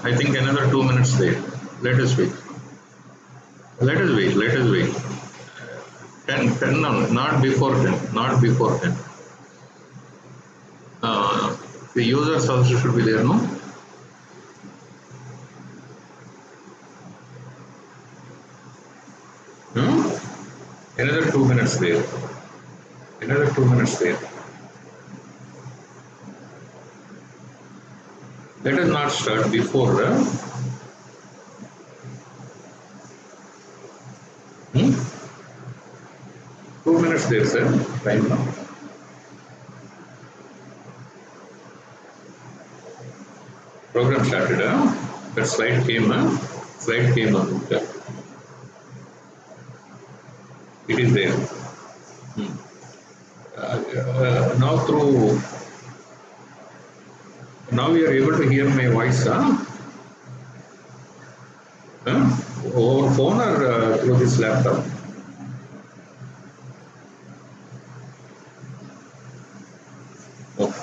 I think another 2 minutes there. Let us wait. Let us wait. Let us wait. 10, no, not before 10. Not before 10. The users also should be there, no? Another 2 minutes there. Another 2 minutes there. Let us not start before. 2 minutes there, sir. Time now. Program started. That slide came. Slide came up. It is there. Now you are able to hear my voice, over phone or through this laptop? Okay.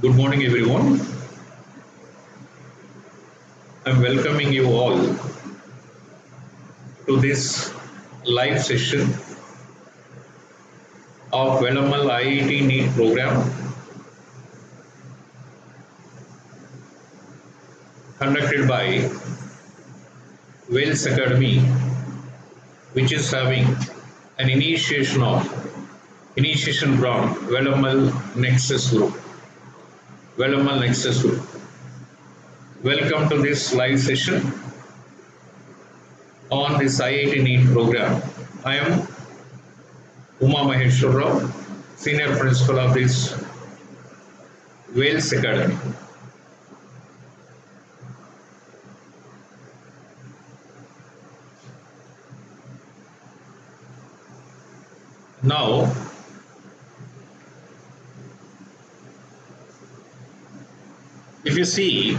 Good morning, everyone. I'm welcoming you all to this live session of Velammal IIT NEET program conducted by Vels Academy, which is having an initiation from Velammal Nexus group. Velammal Nexus group. Welcome to this live session on this IIT NEET program. I am Maheswara Rao, Senior Principal of this Vels Academy. Now, if you see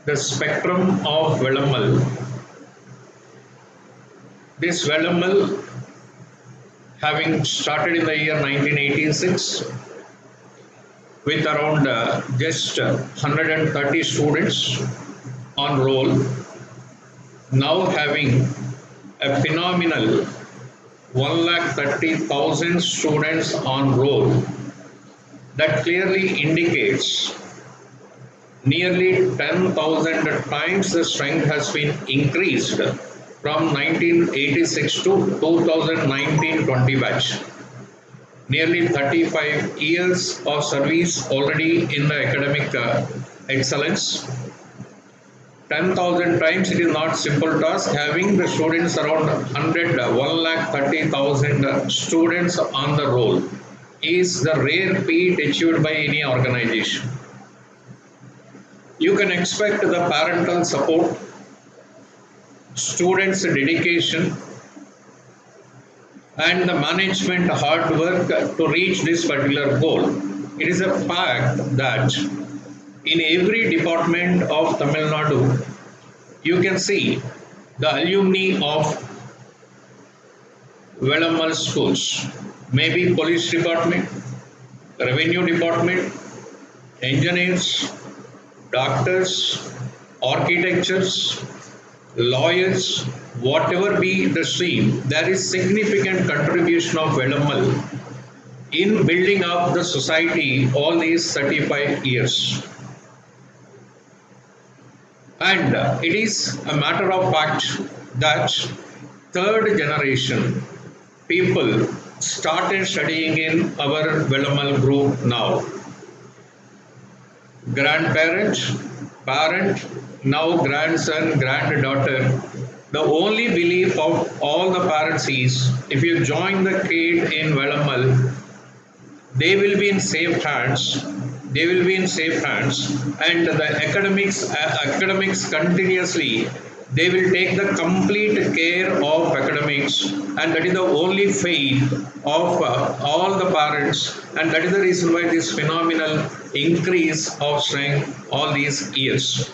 the spectrum of Velammal, this Velammal, having started in the year 1986 with around just 130 students on roll, now having a phenomenal 130,000 students on roll. That clearly indicates nearly 10,000 times the strength has been increased from 1986 to 2019-20 batch. Nearly 35 years of service already in the academic excellence. 10,000 times, it is not simple task. Having the students around 130,000 students on the roll is the rare feat achieved by any organization. You can expect the parental support, students' dedication, and the management hard work to reach this particular goal. It is a fact that in every department of Tamil Nadu, you can see the alumni of Velammal schools, maybe police department, revenue department, engineers, doctors, architects, lawyers, whatever be the stream, there is significant contribution of Velammal in building up the society all these 35 years. And it is a matter of fact that third generation people started studying in our Velammal group now. Grandparent, parent, now grandson, granddaughter. The only belief of all the parents is if you join the kid in Velammal, they will be in safe hands. They will be in safe hands, and the academics continuously They will take the complete care of academics, and that is the only faith of all the parents, and that is the reason why this phenomenal increase of strength all these years.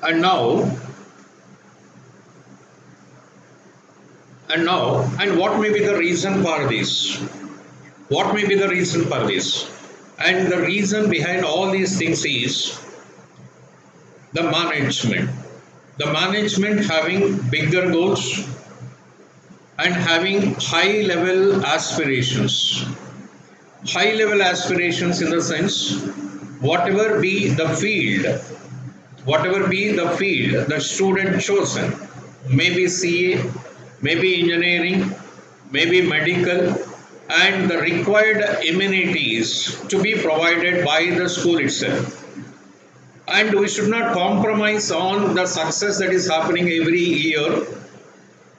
And now, and what may be the reason for this? What may be the reason for this? And the reason behind all these things is the management. The management having bigger goals and having high level aspirations. High level aspirations in the sense, whatever be the field the student chosen, maybe CA, maybe engineering, maybe medical, and the required amenities to be provided by the school itself. And we should not compromise on the success that is happening every year.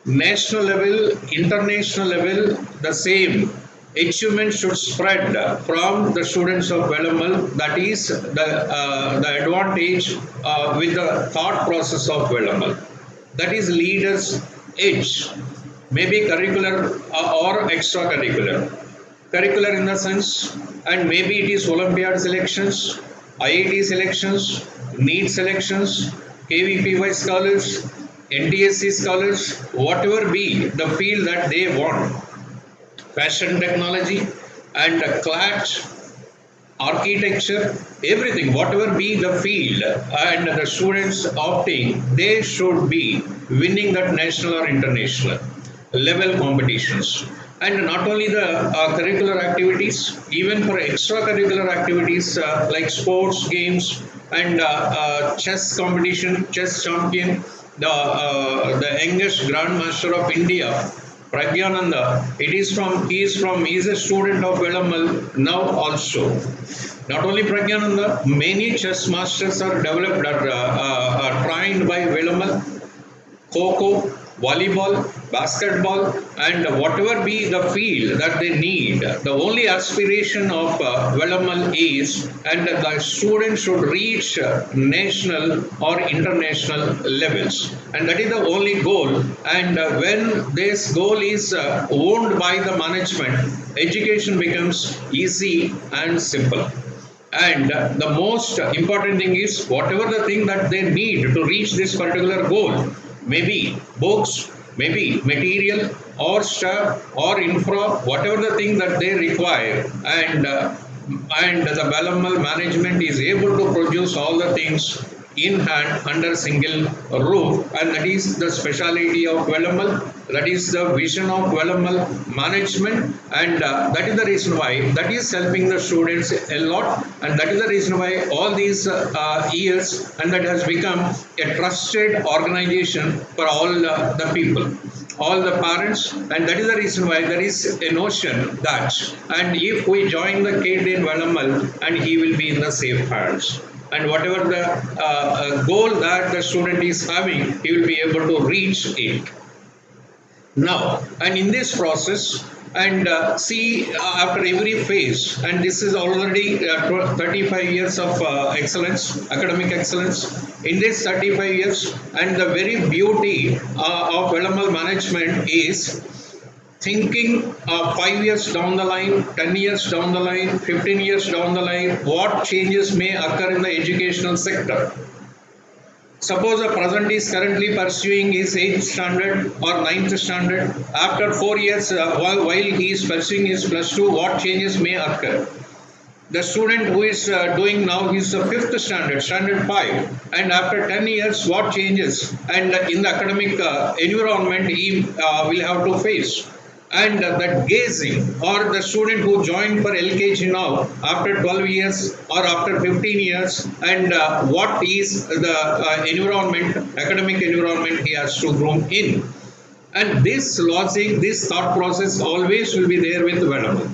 National level, international level, the same achievement should spread from the students of Velammal. That is the advantage with the thought process of Velammal. That is leaders' edge, maybe curricular or extracurricular. Curricular in the sense, and maybe it is Olympiad selections, IIT selections, NEET selections, KVPY scholars, NDSC scholars, whatever be the field that they want. Fashion technology and CLAT, architecture, everything, whatever be the field and the students opting, they should be winning that national or international level competitions. And not only the curricular activities, even for extracurricular activities like sports, games, and chess competition, chess champion, the youngest Grandmaster of India, Pragyananda, he is a student of Velammal now also. Not only Pragyananda, many chess masters are developed, are trained by Velammal. Kho-kho, volleyball, basketball, and whatever be the field that they need. The only aspiration of Velammal is, and the student should reach national or international levels. And that is the only goal. And when this goal is owned by the management, education becomes easy and simple. And the most important thing is, whatever the thing that they need to reach this particular goal, maybe books, maybe material or staff or infra, whatever the thing that they require, and the Velammal management is able to produce all the things in hand under single roof, and that is the speciality of Velammal. That is the vision of Velammal management, and that is the reason why that is helping the students a lot, and that is the reason why all these years, and that has become a trusted organization for all the people, all the parents, and that is the reason why there is a notion that, and if we join the kid in Velammal, and he will be in the safe hands. And whatever the goal that the student is having, he will be able to reach it. Now, and in this process, and see after every phase, and this is already 35 years of excellence, academic excellence. In this 35 years, and the very beauty of Velammal management is thinking 5 years down the line, 10 years down the line, 15 years down the line, what changes may occur in the educational sector. Suppose a present is currently pursuing his 8th standard or 9th standard. After 4 years, while he is pursuing his +2, what changes may occur? The student who is doing now his 5th standard, standard 5, and after 10 years, what changes? And in the academic environment, he will have to face. And that gazing, or the student who joined for LKG now after 12 years or after 15 years, and what is the environment, academic environment he has to groom in. And this logic, this thought process always will be there with Velammal.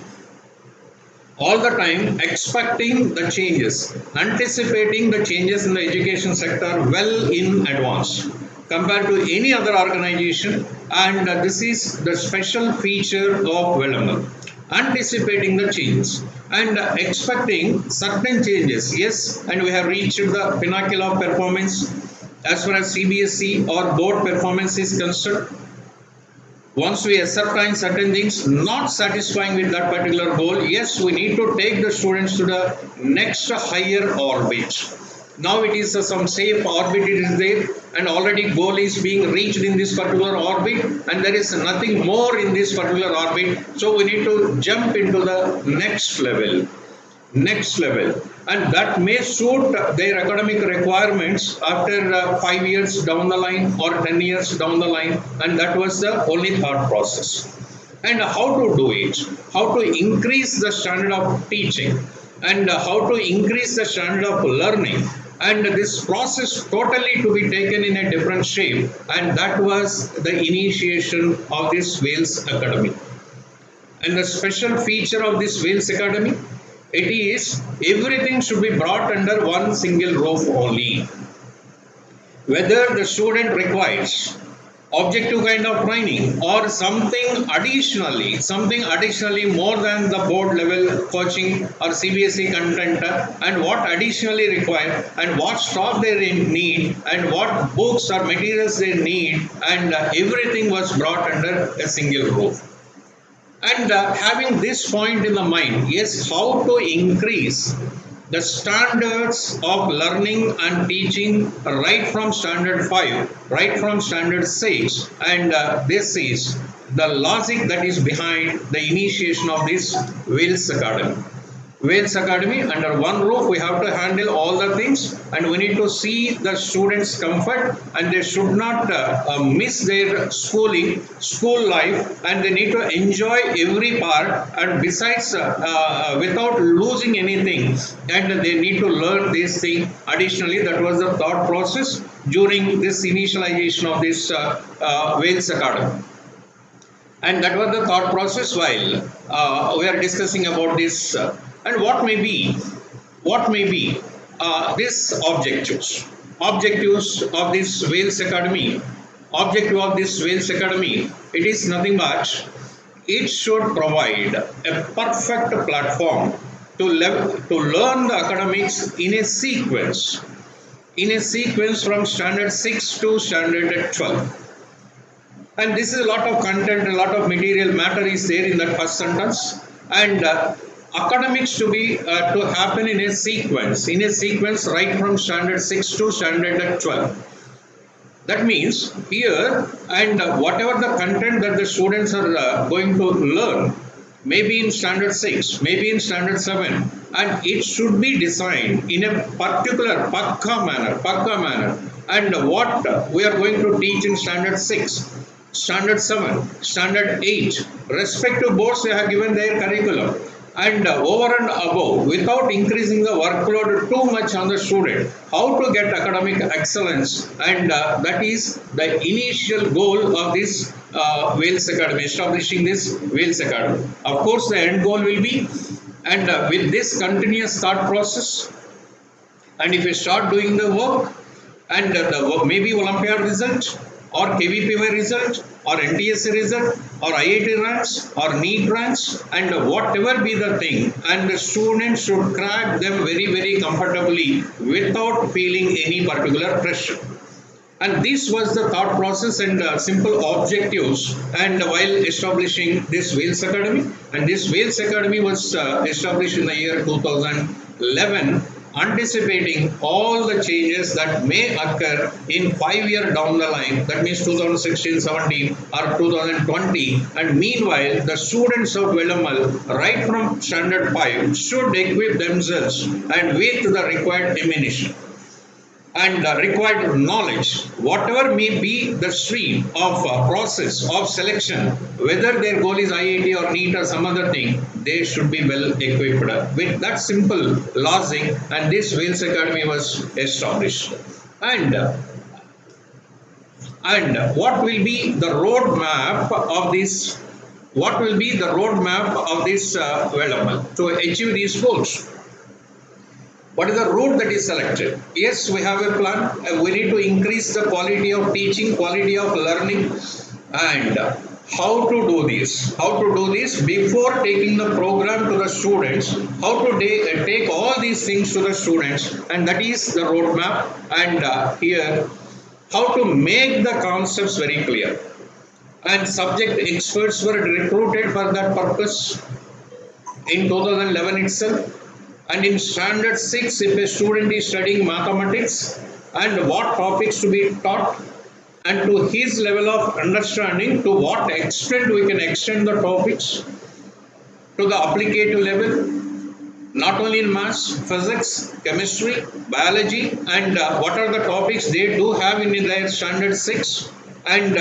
All the time expecting the changes, anticipating the changes in the education sector well in advance. compared to any other organization, and this is the special feature of Velammal. Anticipating the changes and expecting certain changes. Yes, and we have reached the pinnacle of performance as far as CBSE or board performance is concerned. Once we ascertain certain things not satisfying with that particular goal, yes, we need to take the students to the next higher orbit. Now it is some safe orbit it is there, and already goal is being reached in this particular orbit, and there is nothing more in this particular orbit. So we need to jump into the next level, and that may suit their academic requirements after 5 years down the line or 10 years down the line, and that was the only thought process. And how to do it, how to increase the standard of teaching, and how to increase the standard of learning, and this process totally to be taken in a different shape, and that was the initiation of this Vels Academy. And the special feature of this Vels Academy, it is everything should be brought under one single roof only. Whether the student requires objective kind of training or something additionally more than the board level coaching or CBSE content, and what additionally required, and what stock they need, and what books or materials they need, and everything was brought under a single roof. And having this point in the mind, yes, how to increase the standards of learning and teaching right from standard 5, right from standard 6, and this is the logic that is behind the initiation of this Vels Academy. Vels Academy, under one roof we have to handle all the things, and we need to see the students' comfort, and they should not miss their school life, and they need to enjoy every part, and besides without losing anything, and they need to learn this thing additionally. That was the thought process during this initialization of this Vels Academy. And that was the thought process while we are discussing about this. And what may be these objectives of this Vels Academy? Objective of this Vels Academy, it is nothing but it should provide a perfect platform to learn the academics in a sequence from standard 6 to standard 12. And this is a lot of content, a lot of material matter is there in that first sentence, and academics to happen in a sequence right from standard 6 to standard 12. That means here, and whatever the content that the students are going to learn, maybe in standard 6, maybe in standard 7, and it should be designed in a particular pakka manner. And what we are going to teach in standard 6, standard 7, standard 8, respective boards, they have given their curriculum. And over and above, without increasing the workload too much on the student, how to get academic excellence, and that is the initial goal of this Vels Academy, establishing this Vels Academy. Of course, the end goal will be, and with this continuous thought process, and if you start doing the work, and the work, maybe Olympiad result, or KVPY result, or NTSC result, or IIT ranks, or NEET ranks, and whatever be the thing, and the students should crack them very, very comfortably without feeling any particular pressure. And this was the thought process and simple objectives, and while establishing this Vels Academy, and this Vels Academy was established in the year 2011, anticipating all the changes that may occur in 5 years down the line, that means 2016-17 or 2020, and meanwhile the students of Velammal right from standard 5 should equip themselves and with the required ammunition and required knowledge, whatever may be the stream of process of selection, whether their goal is IIT or NEET or some other thing, they should be well equipped with that simple logic, and this Vels Academy was established. And what will be the roadmap of this? What will be the roadmap of this Velammal to achieve these goals? What is the route that is selected? Yes, we have a plan. We need to increase the quality of teaching, quality of learning, and how to do this. How to do this before taking the program to the students. How to take all these things to the students, and that is the roadmap. And here, how to make the concepts very clear. And subject experts were recruited for that purpose in 2011 itself. And in standard 6, if a student is studying mathematics, and what topics to be taught, and to his level of understanding, to what extent we can extend the topics to the applicative level, not only in maths, physics, chemistry, biology, and what are the topics they do have in their standard 6, and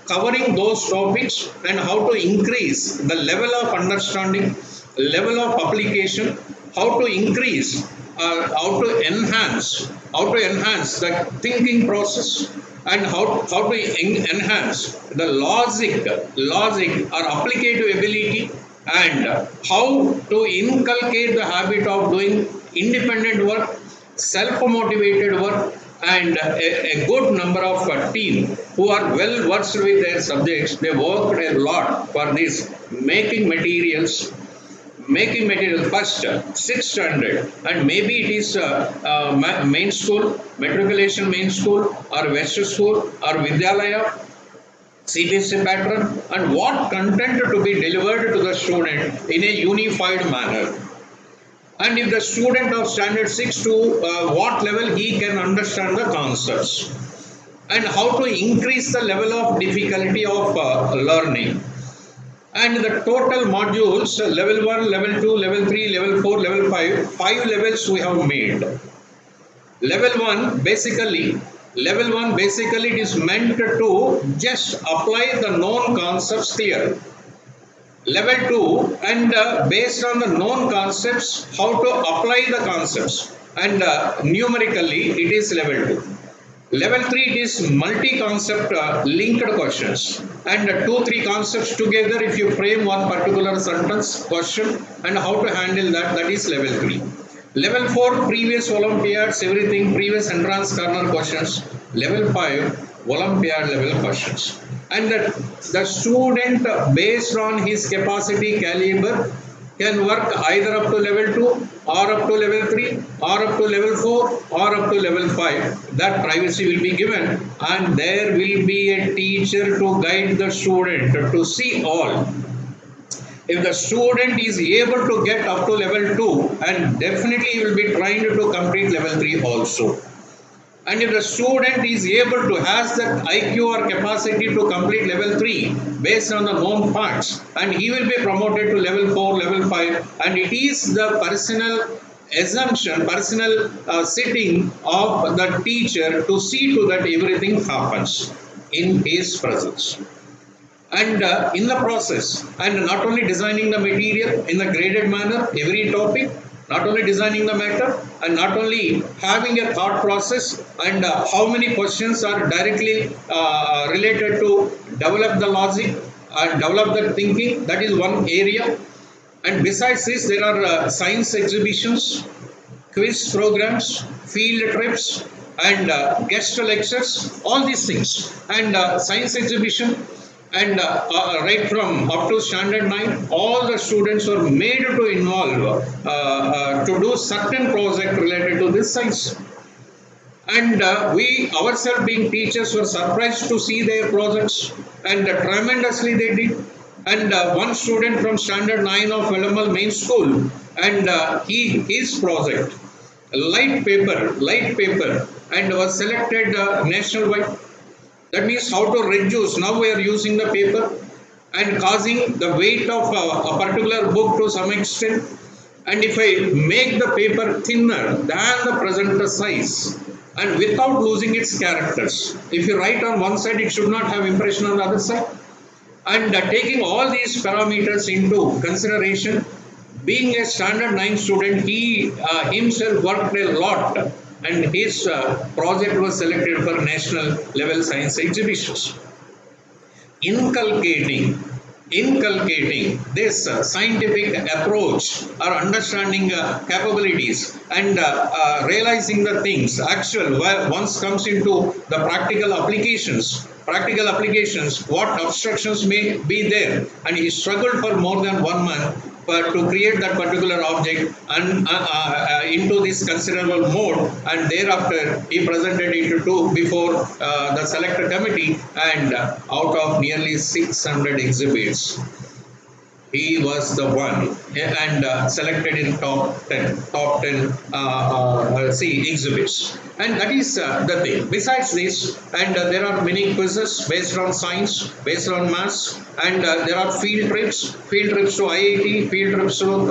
covering those topics, and how to increase the level of understanding, level of application, how to increase, how to enhance the thinking process, and how to enhance the logic or applicative ability, and how to inculcate the habit of doing independent work, self-motivated work, and a good number of team who are well versed with their subjects. They worked a lot for this, making materials first 6th standard, and maybe it is main school, matriculation main school, or West school, or Vidyalaya, CBSE pattern, and what content to be delivered to the student in a unified manner. And if the student of standard 6 to what level he can understand the concepts, and how to increase the level of difficulty of learning. And the total modules, level 1, level 2, level 3, level 4, level 5 levels we have made. Level 1 basically it is meant to just apply the known concepts clear. Level 2, and based on the known concepts, how to apply the concepts, and numerically it is level 2. Level 3, it is multi-concept linked questions, and 2-3 concepts together if you frame one particular sentence question, and how to handle that is level 3. Level 4, previous Olympiads, everything, previous entrance corner questions. Level 5, Olympiad level questions. And the student, based on his capacity caliber, can work either up to level 2 or up to level 3 or up to level 4 or up to level 5. That privacy will be given, and there will be a teacher to guide the student to see all. If the student is able to get up to level 2, and definitely he will be trying to complete level 3 also. And if the student is able to has that IQ or capacity to complete level 3 based on the known facts, and he will be promoted to level 4, level 5, and it is the personal assumption, personal sitting of the teacher to see to that everything happens in his presence. And in the process, and not only designing the material in the graded manner, every topic, not only designing the matter, and not only having a thought process, and how many questions are directly related to develop the logic and develop the thinking, that is one area. And besides this, there are science exhibitions, quiz programs, field trips, and guest lectures, all these things. And science exhibition, and right from up to standard 9, all the students were made to involve to do certain project related to this science. And we ourselves being teachers were surprised to see their projects, and tremendously they did. And one student from standard 9 of Velammal main school, and his project, light paper, and was selected nationwide. That means how to reduce. Now we are using the paper and causing the weight of a particular book to some extent. And if I make the paper thinner than the present size, and without losing its characters, if you write on one side, it should not have impression on the other side. And taking all these parameters into consideration, being a standard 9 student, he himself worked a lot, and his project was selected for national level science exhibitions. Inculcating inculcating this scientific approach or understanding capabilities and realizing the things actual once comes into the practical applications, what obstructions may be there, and he struggled for more than 1 month to create that particular object and into this considerable mode, and thereafter he presented it to before the selected committee, and out of nearly 600 exhibits he was the one and selected in top 10 exhibits, and that is the thing. Besides this, and there are many quizzes based on science, based on maths, and there are field trips to IIT, field trips to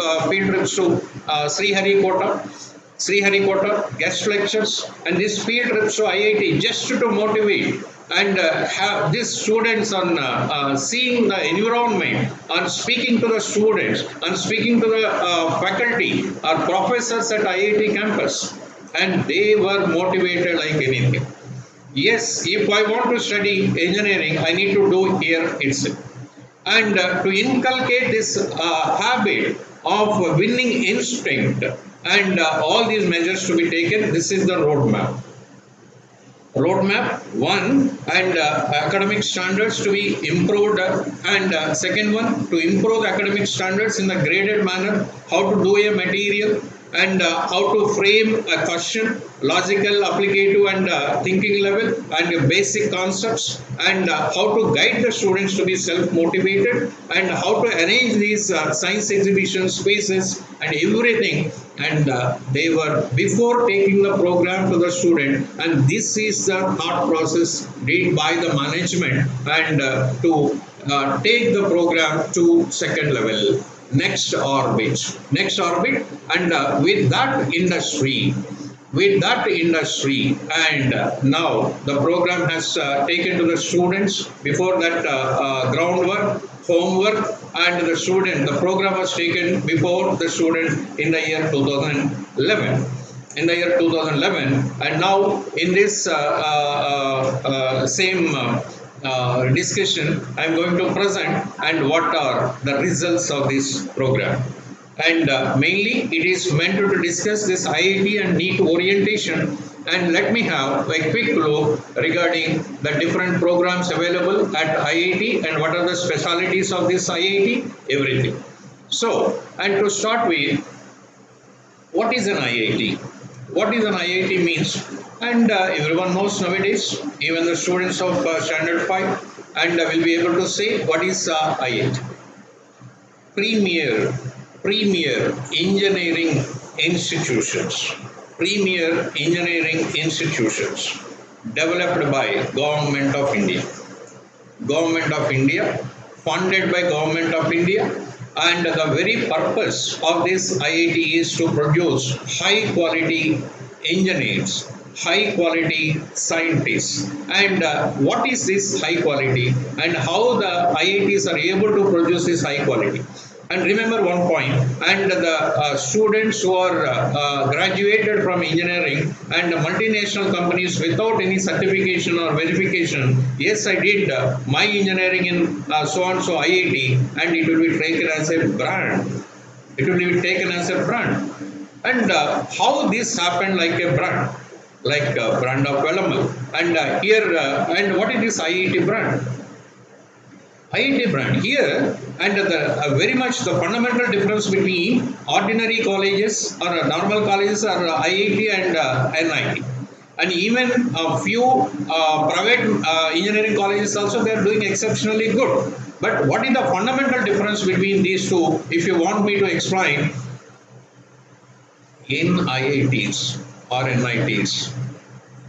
Sriharikota, guest lectures, and these field trips to IIT just to motivate and have these students on seeing the environment, on speaking to the students, on speaking to the faculty or professors at IIT campus, and they were motivated like anything. Yes, if I want to study engineering, I need to do here itself. And to inculcate this habit of winning instinct and all these measures to be taken, this is the roadmap. One, and academic standards to be improved, and second one, to improve the academic standards in a graded manner, how to do a material, and how to frame a question, logical, applicative, and thinking level, and basic concepts, and how to guide the students to be self-motivated, and how to arrange these science exhibitions, spaces, and everything. And they were before taking the program to the student, and this is the thought process did by the management, and to take the program to second level, next orbit, and with that industry, and now the program has taken to the students. Before that, groundwork, homework, and the program was taken before the student in the year 2011. And now in this same discussion, I am going to present and what are the results of this program. And mainly it is meant to discuss this IIT and NEET orientation, and let me have a quick look regarding the different programs available at IIT and what are the specialities of this IIT, everything. So, and to start with, what is an IIT? What is an IIT means? And everyone knows nowadays, even the students of Standard 5, and will be able to say what is IIT. Premier engineering institutions developed by Government of India, funded by Government of India, and the very purpose of this IIT is to produce high quality engineers, high quality scientists. And what is this high quality, and how the IITs are able to produce this high quality? And remember one point, and the students who are graduated from engineering and multinational companies without any certification or verification, yes, I did my engineering in so and so IIT, and it will be taken as a brand. And how this happened like a brand, like a brand of Velammal. And here, and what is this IIT brand? IIT brand here, and very much the fundamental difference between ordinary colleges or normal colleges or IIT and NIT, and even a few private engineering colleges also, they are doing exceptionally good. But what is the fundamental difference between these two? If you want me to explain, in IITs or NITs,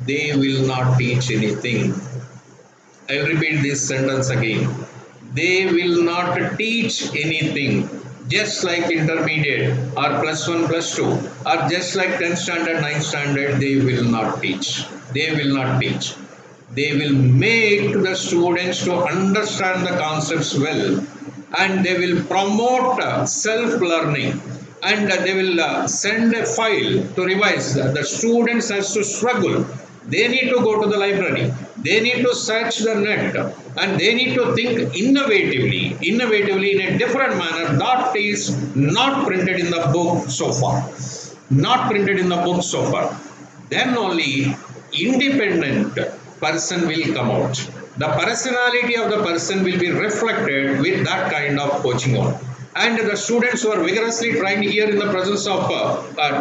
they will not teach anything. I will repeat this sentence again. They will not teach anything, just like intermediate or +1, +2, or just like 10th standard, 9th standard, they will not teach. They will make the students to understand the concepts well, and they will promote self-learning, and they will send a file to revise. The students has to struggle They need to go to the library. They need to search the net, and they need to think innovatively in a different manner that is not printed in the book so far. Not printed in the book so far. Then only independent person will come out. The personality of the person will be reflected with that kind of coaching on. And the students who are vigorously trained here in the presence of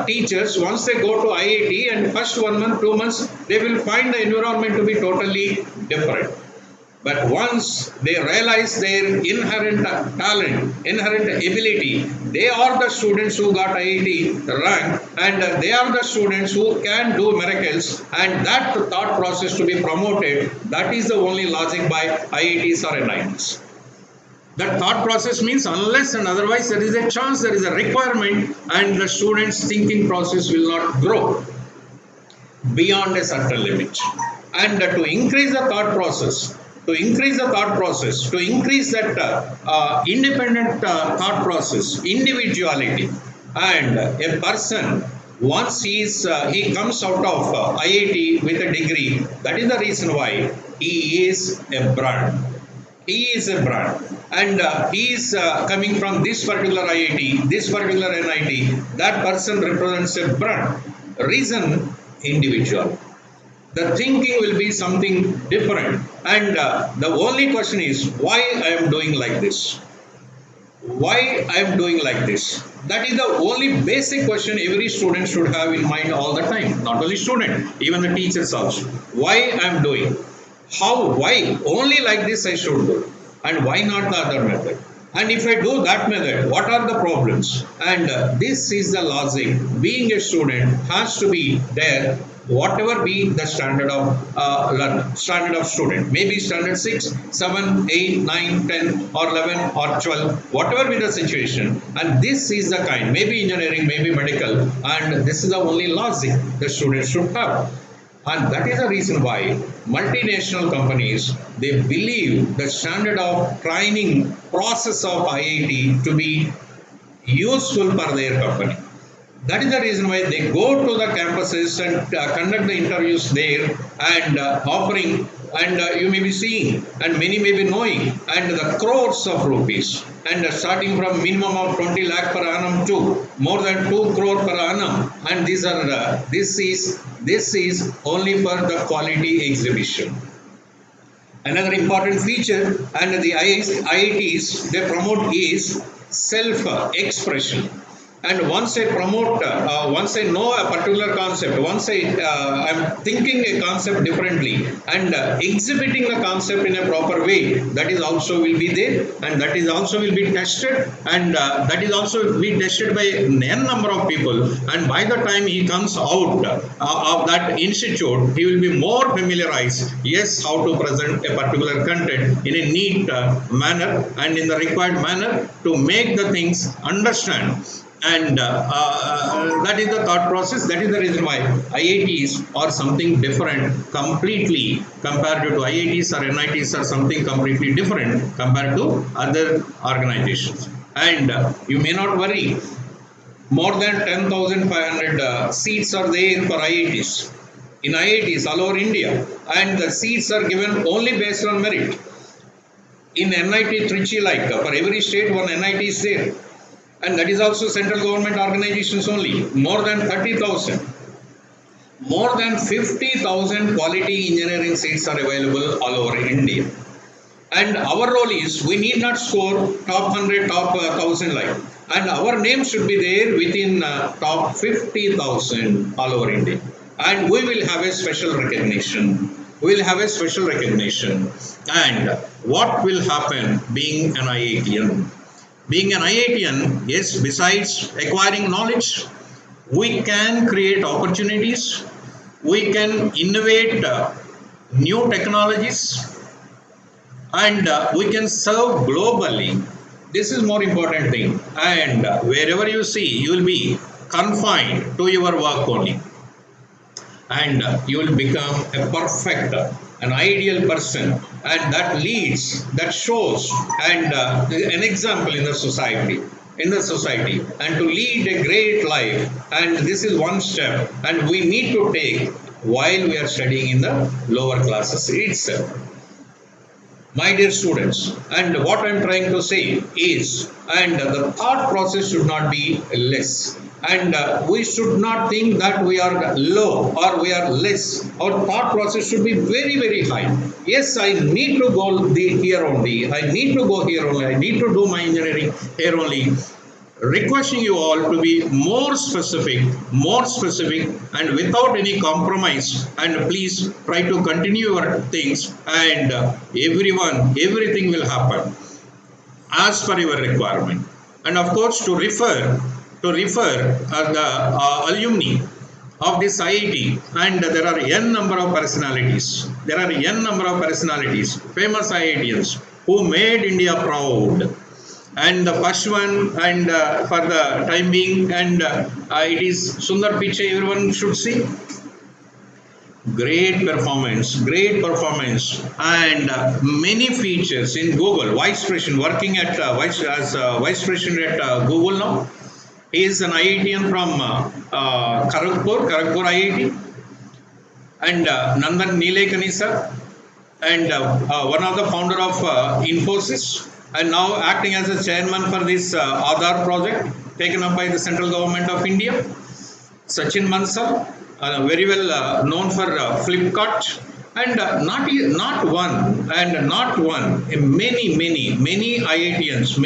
teachers, once they go to IIT and first 1 month, 2 months, they will find the environment to be totally different. But once they realize their inherent talent, inherent ability, they are the students who got IIT rank, and they are the students who can do miracles, and that thought process to be promoted, that is the only logic by IITs or NITs. That thought process means unless and otherwise there is a chance, there is a requirement, and the students' thinking process will not grow beyond a certain limit. And to increase the thought process, to increase that independent thought process, individuality, and a person, once he comes out of IIT with a degree, that is the reason why he is a brand. He is a brand, and he is coming from this particular IIT, this particular NIT. That person represents a brand. Reason, individual. The thinking will be something different, and the only question is why I am doing like this. Why I am doing like this? That is the only basic question every student should have in mind all the time. Not only student, even the teachers also. Why I am doing? How? Why? Only like this I should do, and why not the other method? And if I do that method, what are the problems? And this is the logic. Being a student has to be there. Whatever be the standard of learner, standard of student, maybe standard 6, 7, 8, 9, 10 or 11 or 12, whatever be the situation, and this is the kind, maybe engineering, maybe medical, and this is the only logic the students should have. And that is the reason why multinational companies, they believe the standard of training process of IIT to be useful for their company. That is the reason why they go to the campuses and conduct the interviews there, and offering, and you may be seeing, and many may be knowing, and the crores of rupees, and starting from minimum of 20 lakh per annum to more than 2 crore per annum, and these are this is only for the quality exhibition. Another important feature, and the IITs they promote is self-expression. And once I promote, once I know a particular concept, once I'm thinking a concept differently and exhibiting the concept in a proper way, that is also will be there, and that is also will be tested, and that is also will be tested by n number of people. And by the time he comes out of that institute, he will be more familiarized, yes, how to present a particular content in a neat manner and in the required manner to make the things understand. And that is the thought process. That is the reason why IITs are something different completely compared to IITs or NITs are something completely different compared to other organizations. And you may not worry, more than 10,500 seats are there for IITs. In IITs all over India, and the seats are given only based on merit. In NIT Trichy, like for every state one NIT is there. And that is also central government organizations only. More than 30,000. More than 50,000 quality engineering seats are available all over India. And our role is, we need not score top 100, top 1000 like. And our name should be there within top 50,000 all over India. And we will have a special recognition. We will have a special recognition. And what will happen being an IITian? Being an IITian, yes, besides acquiring knowledge, we can create opportunities, we can innovate new technologies, and we can serve globally. This is more important thing. And wherever you see, you will be confined to your work only. And you will become a perfect, an ideal person, and that leads, that shows, and an example in the society, and to lead a great life. And this is one step, and we need to take while we are studying in the lower classes itself. My dear students, and what I'm trying to say is, and the thought process should not be less, and we should not think that we are low or we are less. Our thought process should be very, very high. Yes, I need to go here only. I need to go here only. I need to do my engineering here only. Requesting you all to be more specific and without any compromise, and please try to continue your things, and everything will happen as per your requirement. And of course, to refer the alumni of this IIT, and there are n number of personalities. There are n number of personalities, famous IITians who made India proud. And the first one, and for the time being, and it is Sundar Pichai, everyone should see. Great performance, and many features in Google. Vice President, working at Vice President at Google now. He is an IITian from Kharagpur IIT, and Nandan Nilekani sir, and one of the founder of Infosys, and now acting as a chairman for this Aadhaar project taken up by the central government of India. Sachin Mansal, very well known for Flipkart, and not one, many IITians,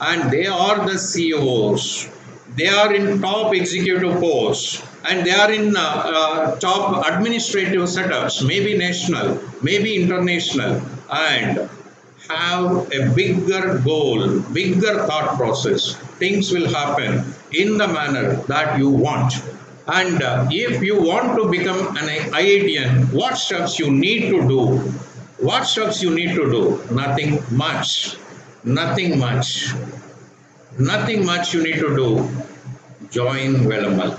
and they are the CEOs. They are in top executive posts, and they are in top administrative setups, maybe national, maybe international, and have a bigger goal, bigger thought process. Things will happen in the manner that you want. And if you want to become an IITian, what steps you need to do? What steps you need to do? Nothing much. Nothing much you need to do. Join Velammal.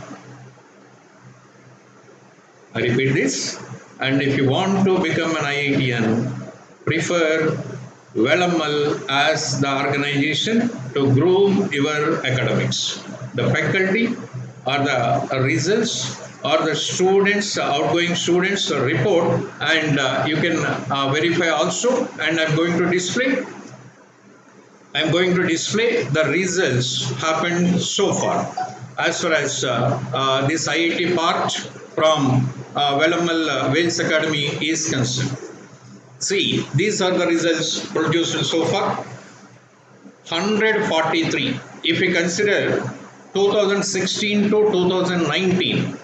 I repeat this. And if you want to become an IITian, prefer Velammal as the organization to groom your academics. The faculty or the results or the students, outgoing students report, and you can verify also, and I'm going to display the results happened so far as far as this IIT part from Velammal Vels Academy is concerned. See, these are the results produced so far. 143. If we consider 2016 to 2019,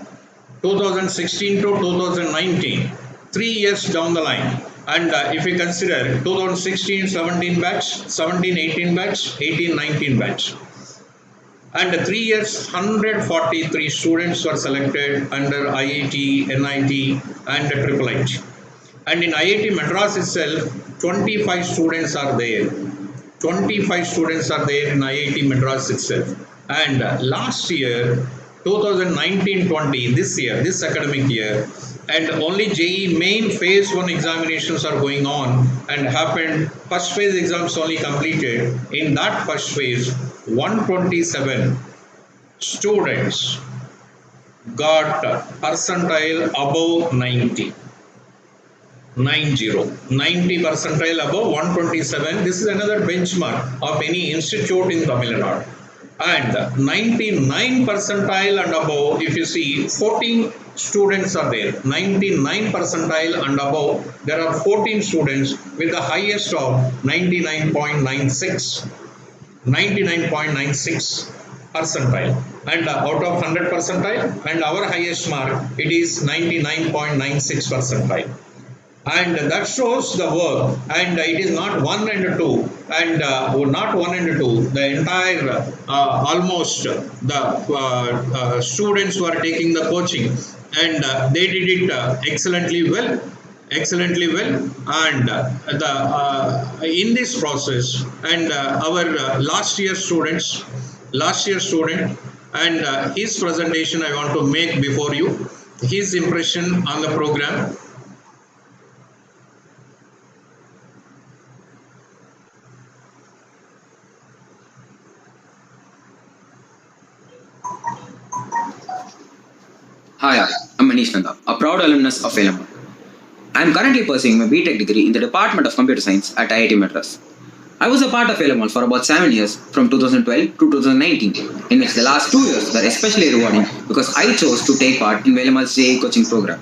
3 years down the line, and if we consider 2016-17 batch, 17-18 batch, 18-19 batch, and 3 years, 143 students were selected under IIT, NIT, and IIIT. And in IIT Madras itself, 25 students are there. 25 students are there in IIT Madras itself. And last year, 2019-20, this academic year, and only JEE main phase 1 examinations are going on and happened. First phase exams only completed. In that first phase, 127 students got percentile above 90. 90 percentile above 127. This is another benchmark of any institute in Tamil Nadu. And 99 percentile and above, if you see, 14 students are there. 99 percentile and above, there are 14 students with the highest of 99.96. 99.96 percentile. And out of 100 percentile, and our highest mark, it is 99.96 percentile. And that shows the work, and it is not 1 and 2, and not 1 and 2, the entire almost the students who are taking the coaching, and they did it excellently well, and in this process, and our last year student, and his presentation I want to make before you, his impression on the program. Hi. I'm Manish Nanda, a proud alumnus of Velammal. I am currently pursuing my BTech degree in the Department of Computer Science at IIT Madras. I was a part of Velammal for about 7 years from 2012 to 2019, in which the last 2 years were especially rewarding because I chose to take part in Velammal's JEE coaching program.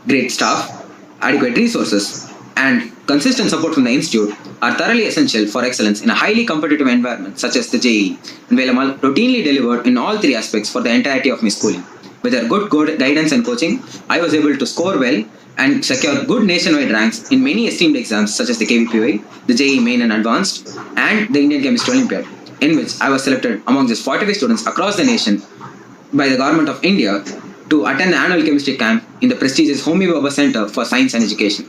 Great staff, adequate resources, and consistent support from the institute are thoroughly essential for excellence in a highly competitive environment such as the JEE, and Velammal routinely delivered in all 3 aspects for the entirety of my schooling. With their good guidance and coaching, I was able to score well and secure good nationwide ranks in many esteemed exams such as the KVPY, the JEE Main and Advanced, and the Indian Chemistry Olympiad, in which I was selected among just 45 students across the nation by the Government of India to attend the annual chemistry camp in the prestigious Homi Bhabha Center for Science and Education.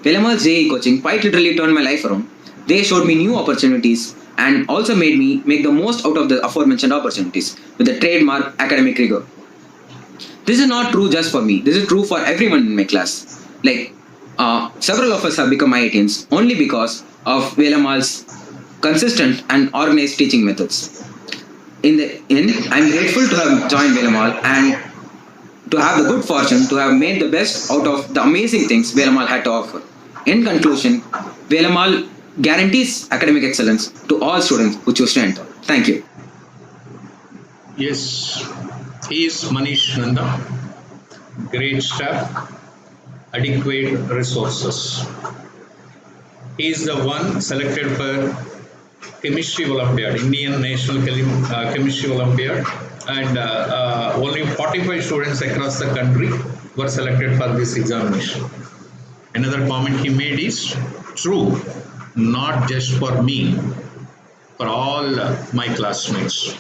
Velammal's JEE coaching quite literally turned my life around. They showed me new opportunities and also made me make the most out of the aforementioned opportunities with the trademark academic rigor. This is not true just for me. This is true for everyone in my class. Several of us have become IITians only because of Velammal's consistent and organized teaching methods. In the end, I am grateful to have joined Velammal and to have the good fortune to have made the best out of the amazing things Velammal had to offer. In conclusion, Velammal guarantees academic excellence to all students who choose to enter. Thank you. Yes, he is Manish Nanda. Great staff, adequate resources. He is the one selected for Chemistry Olympiad, Indian National Chemistry Olympiad, and only 45 students across the country were selected for this examination. Another comment he made is true, not just for me, for all my classmates.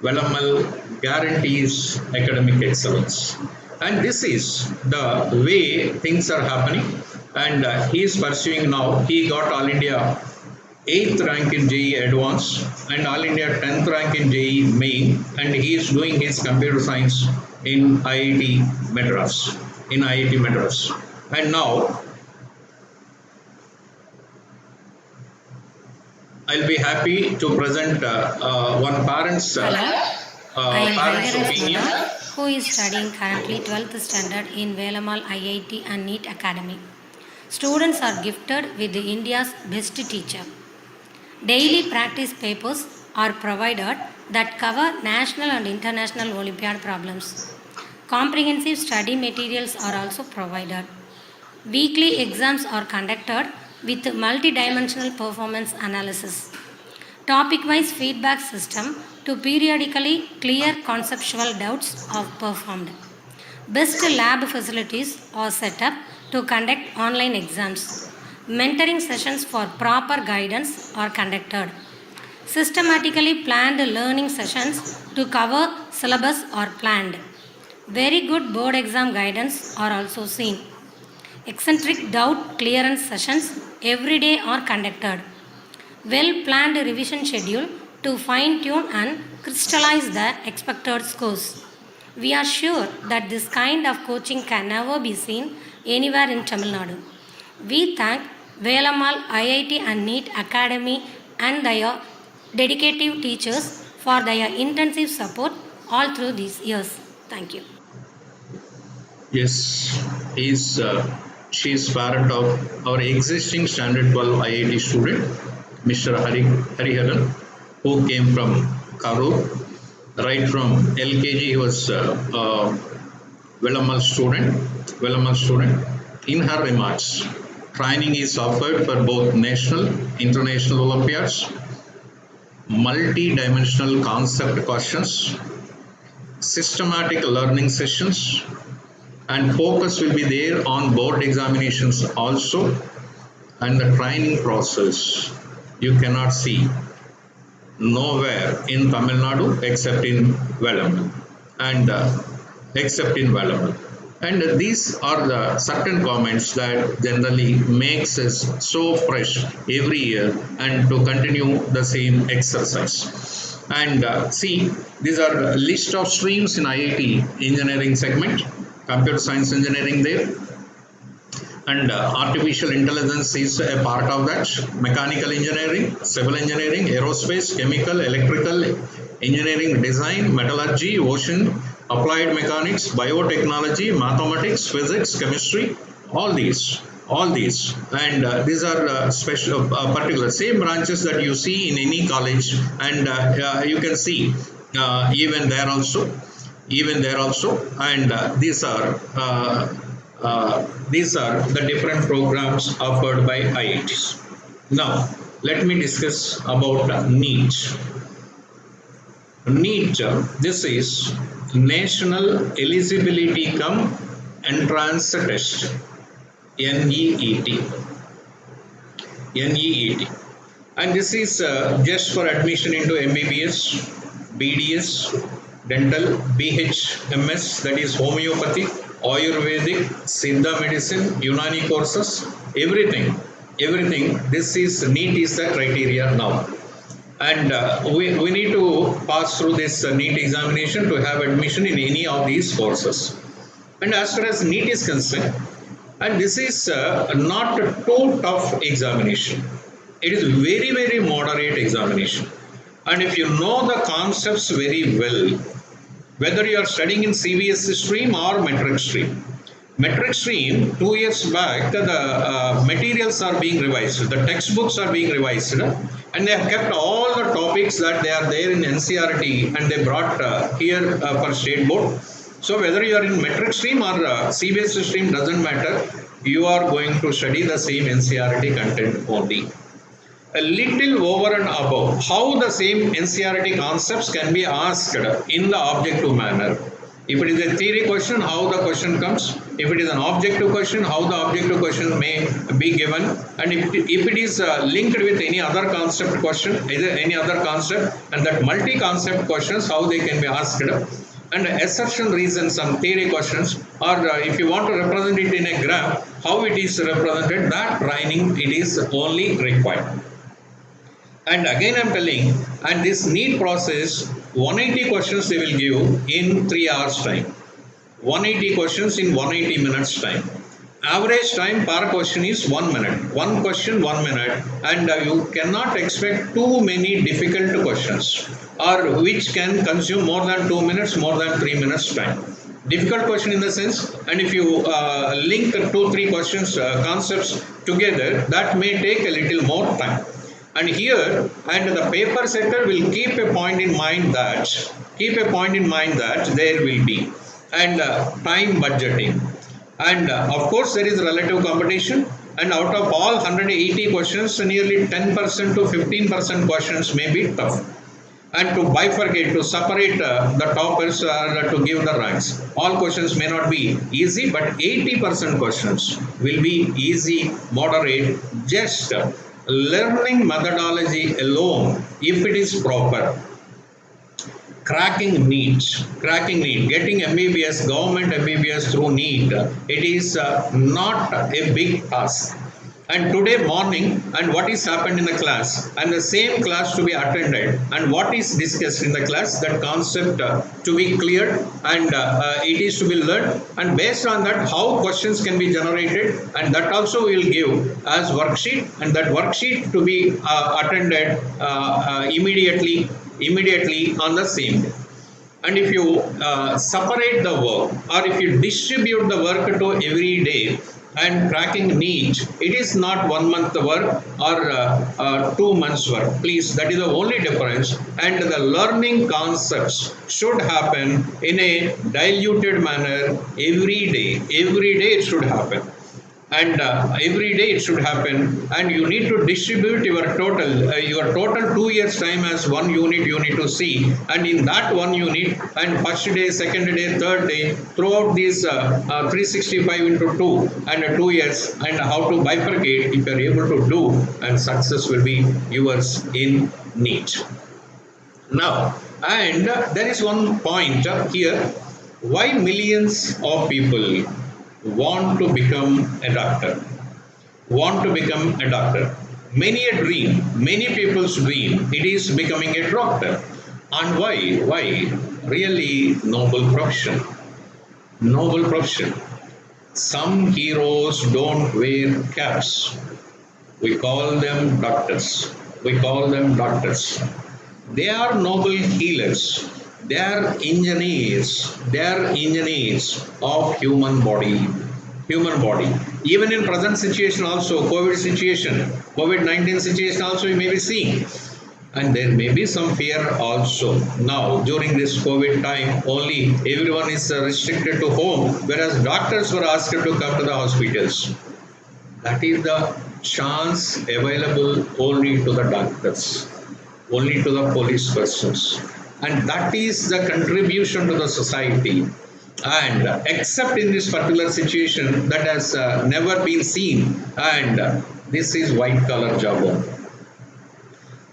Velammal guarantees academic excellence, and this is the way things are happening, and he is pursuing now. He got All India 8th rank in JEE Advanced and All India 10th rank in JEE Main, and he is doing his computer science in IIT Madras. And now I'll be happy to present one parent's opinion. Who is studying currently 12th standard in Velammal IIT and NEET Academy. Students are gifted with India's best teacher. Daily practice papers are provided that cover national and international Olympiad problems. Comprehensive study materials are also provided. Weekly exams are conducted with multidimensional performance analysis. Topic-wise feedback system to periodically clear conceptual doubts are performed. Best lab facilities are set up to conduct online exams. Mentoring sessions for proper guidance are conducted. Systematically planned learning sessions to cover syllabus are planned. Very good board exam guidance are also seen. Eccentric doubt clearance sessions every day are conducted. Well-planned revision schedule to fine-tune and crystallize the expected scores. We are sure that this kind of coaching can never be seen anywhere in Tamil Nadu. We thank Velammal IIT and NEET Academy and their dedicated teachers for their intensive support all through these years. Thank you. Yes, she is parent of our existing Standard 12 IIT student, Mr. Hariharan, who came from Karur. Right from LKG, he was Velammal student. In her remarks, training is offered for both national, international Olympiads, multi-dimensional concept questions, systematic learning sessions, and focus will be there on board examinations also, and the training process you cannot see nowhere in Tamil Nadu except in Velammal and these are the certain comments that generally makes us so fresh every year and to continue the same exercise. And see, these are a list of streams in IIT engineering segment, computer science engineering there, and artificial intelligence is a part of that, mechanical engineering, civil engineering, aerospace, chemical, electrical engineering, design, metallurgy, ocean applied mechanics, biotechnology, mathematics, physics, chemistry, all these, and these are special, particular same branches that you see in any college, and you can see even there also, and these are the different programs offered by IITs. Now, let me discuss about NEET. NEET, this is National Eligibility Cum Entrance Test, NEET. NEET. And this is just for admission into MBBS, BDS, dental, BHMS, that is homeopathy, Ayurvedic, Siddha medicine, Unani courses, everything. This is NEET is the criteria now. And we need to pass through this NEET examination to have admission in any of these courses. And as far as NEET is concerned, and this is not a too tough examination. It is very moderate examination. And if you know the concepts very well, whether you are studying in CBSE stream or metric stream, 2 years back, the materials are being revised, the textbooks are being revised, and they have kept all the topics that they are there in NCERT and they brought here for state board. So whether you are in metric stream or CBSE stream, doesn't matter, you are going to study the same NCERT content only. A little over and above, how the same NCERT concepts can be asked in the objective manner. If it is a theory question, how the question comes. If it is an objective question, how the objective question may be given. And if it is linked with any other concept question, either any other concept, and that multi-concept questions, how they can be asked. And assertion reasons, some theory questions, or if you want to represent it in a graph, how it is represented, that training it is only required. And again I'm telling, and this NEET process, 180 questions they will give in 3 hours time. 180 questions in 180 minutes time. Average time per question is 1 minute. One question, 1 minute. And you cannot expect too many difficult questions, or which can consume more than 2 minutes, more than 3 minutes time. Difficult question in the sense, and if you link 2-3 questions, concepts together, that may take a little more time. And here, and the paper setter will keep a point in mind that there will be, and time budgeting. And of course, there is relative competition. And out of all 180 questions, nearly 10% to 15% questions may be tough. And to bifurcate, to separate the toppers to give the ranks. All questions may not be easy, but 80% questions will be easy, moderate, just learning methodology alone, if it is proper. Cracking NEET, getting MBBS, government MBBS through NEET, it is not a big task. And today morning, and what is happened in the class, and the same class to be attended, and what is discussed in the class, that concept to be cleared, and it is to be learned, and based on that, how questions can be generated, and that also we will give as worksheet, and that worksheet to be attended immediately on the same day. And if you separate the work, or if you distribute the work to every day, and cracking NEET, it is not 1 month work or 2 months work. Please, that is the only difference. And the learning concepts should happen in a diluted manner every day. Every day it should happen. And every day it should happen, and you need to distribute your total 2 years time as one unit you need to see, and in that one unit, and first day, second day, third day, throughout these 365 into 2 and 2 years, and how to bifurcate, if you are able to do, and success will be yours in NEET. Now, and there is one point here, why millions of people want to become a doctor. Many a dream, many people's dream, it is becoming a doctor. And why? Really noble profession. Some heroes don't wear caps. We call them doctors. They are noble healers. They are engineers. They are engineers of human body. Human body. Even in present situation also, COVID situation, COVID-19 situation also you may be seeing. And there may be some fear also. Now, during this COVID time, only everyone is restricted to home, whereas doctors were asked to come to the hospitals. That is the chance available only to the doctors, only to the police persons. And that is the contribution to the society. And except in this particular situation, that has never been seen. And this is white collar job only.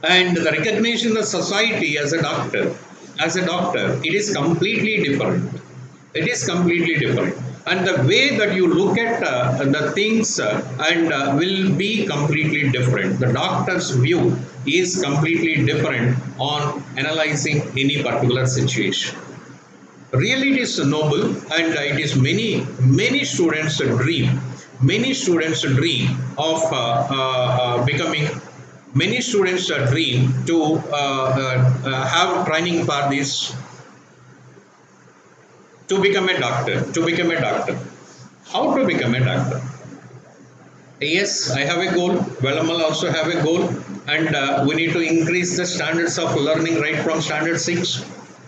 And the recognition in the society as a doctor, it is completely different. It is completely different. And the way that you look at the things will be completely different. The doctor's view is completely different on analyzing any particular situation. Really, it is noble, and it is many students dream. Many students dream of becoming. Many students dream to have training for this, to become a doctor. To become a doctor. How to become a doctor? Yes, I have a goal. Velammal also have a goal, and we need to increase the standards of learning right from standard 6.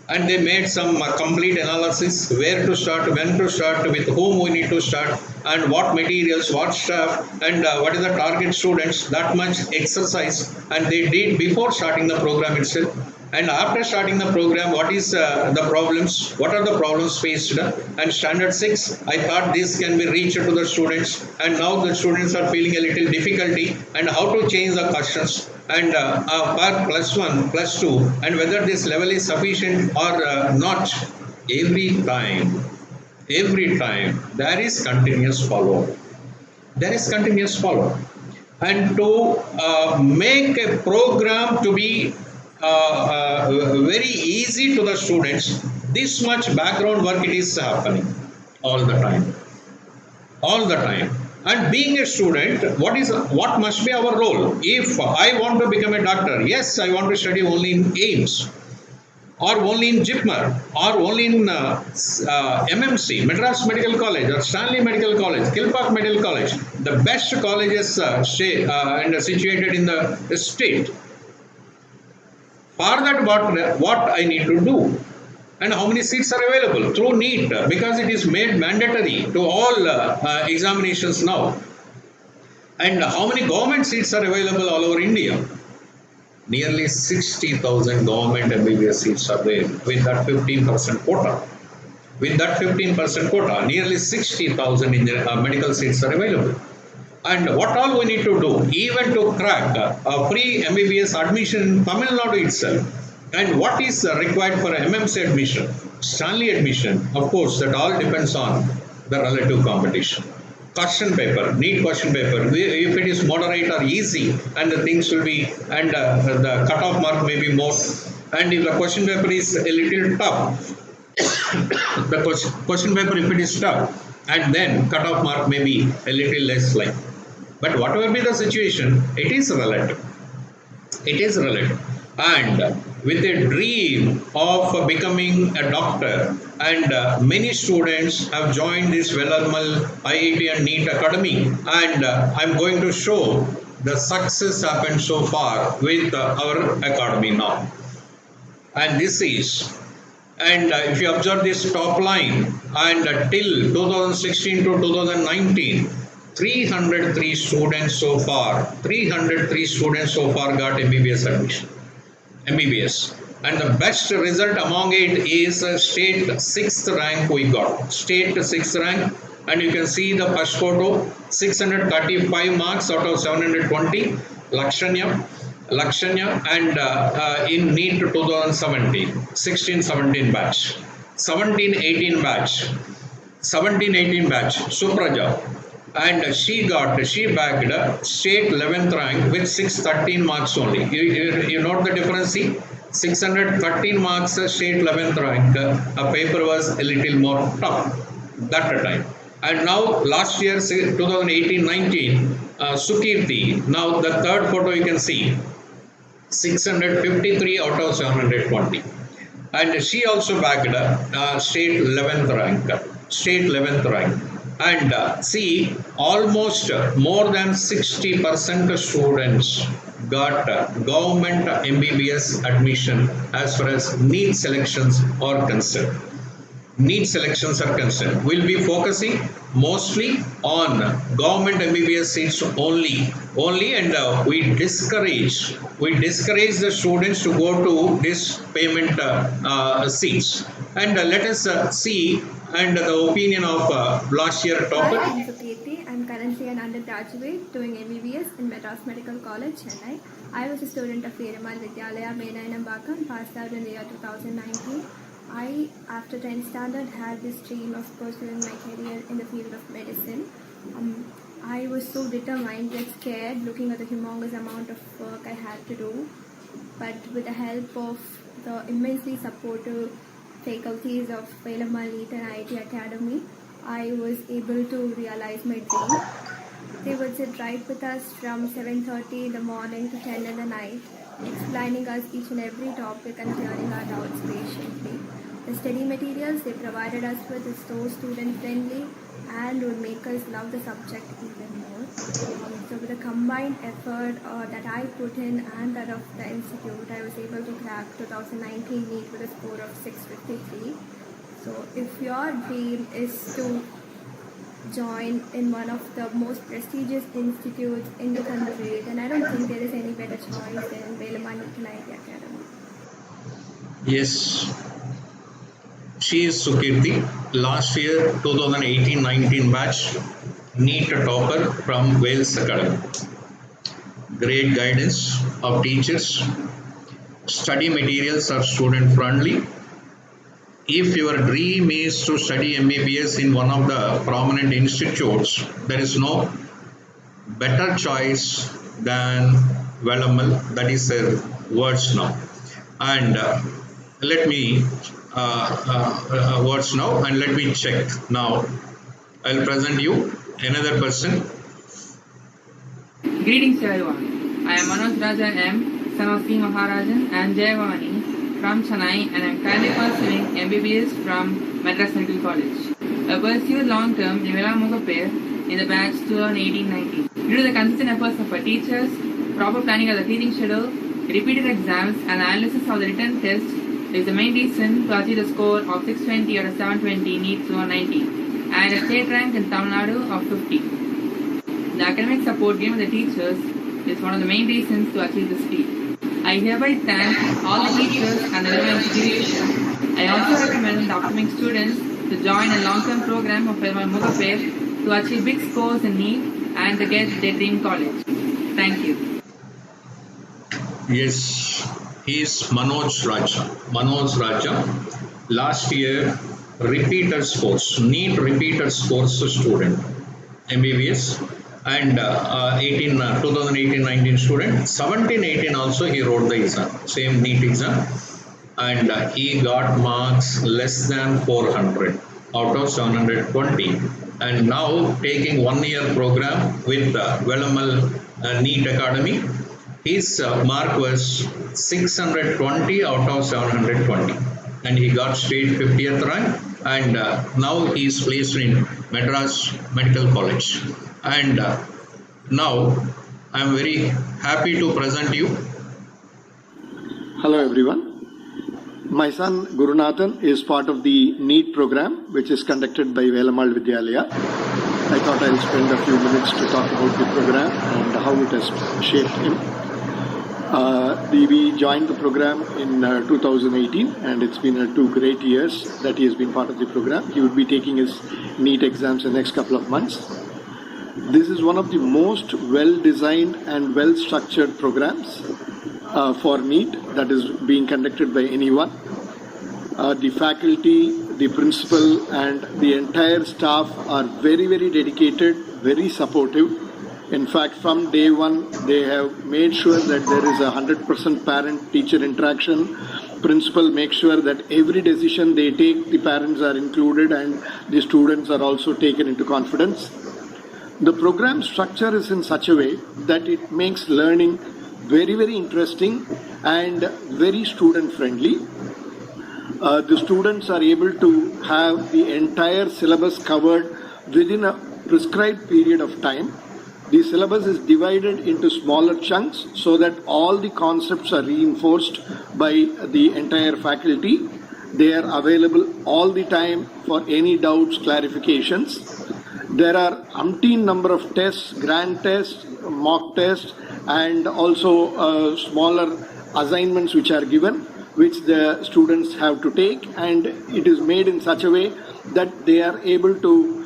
And they made some complete analysis where to start, when to start, with whom we need to start, and what materials, what staff, and what is the target students. That much exercise, and they did before starting the program itself. And after starting the program, what is the problems? What are the problems faced? And standard 6, I thought this can be reached to the students, and now the students are feeling a little difficulty, and how to change the questions, and per plus 1, plus 2, and whether this level is sufficient or not. Every time there is continuous follow-up. There is continuous follow-up. And to make a program to be very easy to the students, this much background work it is happening all the time. All the time. And being a student, what must be our role? If I want to become a doctor, yes, I want to study only in AIMS, or only in JIPMER, or only in MMC, Madras Medical College, or Stanley Medical College, Kilpack Medical College, the best colleges and situated in the state. For that, what I need to do? And how many seats are available through NEET, because it is made mandatory to all examinations now. And how many government seats are available all over India? Nearly 60,000 government MBBS seats are there with that 15% quota. With that 15% quota, nearly 60,000 medical seats are available. And what all we need to do, even to crack a free MBBS admission in Tamil Nadu itself. And what is required for MMC admission, Stanley admission? Of course, that all depends on the relative competition. Question paper, NEET question paper, if it is moderate or easy, and the things will be, and the cutoff mark may be more. And if the question paper is a little tough, the question paper, if it is tough, and then cutoff mark may be a little less like. But whatever be the situation, it is relative. It is relative. And with a dream of becoming a doctor, and many students have joined this Velammal IIT and NEET Academy, and I'm going to show the success happened so far with our academy now. And this is, and if you observe this top line, and till 2016 to 2019, 303 students so far, 303 students so far got MBBS admission. MBBS. And the best result among it is state 6th rank we got. State 6th rank. And you can see the first photo, 635 marks out of 720. Lakshanya, and in NEET 2017, 16-17 batch, 17-18 batch, Supraja. And she bagged state 11th rank with 613 marks only. You note the difference? See, 613 marks state 11th rank. A paper was a little more tough that time. And now last year 2018-19, Sukirti. Now the third photo you can see, 653 out of 720. and she also bagged state 11th rank. State 11th rank. And see, almost more than 60% students got government MBBS admission as far as NEET selections are concerned. NEET selections are concerned. We'll be focusing mostly on government MBBS seats only, and we discourage the students to go to this payment seats. And let us see and the opinion of last year topper. Hi, I'm Sukirti. I'm currently an undergraduate doing MBBS in Madras Medical College, Chennai. I was a student of Velammal Vidyalaya, Mainanambakam, passed out in the year 2019. I, after 10th standard, had this dream of pursuing my career in the field of medicine. I was so determined yet scared, looking at the humongous amount of work I had to do. But with the help of the immensely supportive faculties of Velammal, NEET and IIT Academy, I was able to realize my dream. They would sit right with us from 7:30 in the morning to 10 in the night, explaining us each and every topic and clearing our doubts patiently. The study materials they provided us with is so student friendly and would make us love the subject even more. So with the combined effort that I put in and that of the institute, I was able to crack 2019 NEET with a score of 653. So if your dream is to join in one of the most prestigious institutes in the country, then I don't think there is any better choice than Velammal NEET Academy. Yes, she is Sukirti. Last year 2018-19 batch NEET topper from Vels Academy. Great guidance of teachers. Study materials are student friendly. If your dream is to study MBBS in one of the prominent institutes, there is no better choice than Velammal. That is their words now. And let me words now, and let me check now. I'll present you another person. Greetings to everyone. I am Maheswara M, son of C. Maharajan and Jayavani from Chennai, and I am currently pursuing MBBS from Madras Medical College. I pursued long-term in Velammal in the batch 2018-19. Due to the consistent efforts of our teachers, proper planning of the teaching schedule, repeated exams, and analysis of the written test is the main reason to achieve the score of 620 out of 720 NEET 2019 and a state rank in Tamil Nadu of 50. The academic support given by the teachers is one of the main reasons to achieve this feat. I hereby thank all the teachers and the Alumni institution. I also recommend the upcoming students to join a long-term program of Velammal to achieve big scores in NEET and to get their dream college. Thank you. Yes, he is Manoj Raja. Manoj Raja, last year repeated scores, NEET repeated scores student, MBBS, and 2018-19 student, 17-18 also he wrote the exam, same NEET exam, and he got marks less than 400 out of 720, and now taking 1 year program with Velammal NEET Academy, his mark was 620 out of 720, and he got state 50th rank, and now he is placed in Madras Medical College. And now I am very happy to present you. Hello everyone. My son Gurunathan is part of the NEET program which is conducted by Velammal Vidyalaya. I thought I'll spend a few minutes to talk about the program and how it has shaped him. We joined the program in 2018 and it's been 2 great years that he has been part of the program. He would be taking his NEET exams in the next couple of months. This is one of the most well-designed and well-structured programs for NEET that is being conducted by anyone. The faculty, the principal and the entire staff are very, very dedicated, very supportive. In fact, from day one, they have made sure that there is 100% parent-teacher interaction. Principal makes sure that every decision they take, the parents are included and the students are also taken into confidence. The program structure is in such a way that it makes learning very, very interesting and very student-friendly. The students are able to have the entire syllabus covered within a prescribed period of time. The syllabus is divided into smaller chunks so that all the concepts are reinforced by the entire faculty. They are available all the time for any doubts, clarifications. There are umpteen number of tests, grand tests, mock tests, and also smaller assignments which are given, which the students have to take, and it is made in such a way that they are able to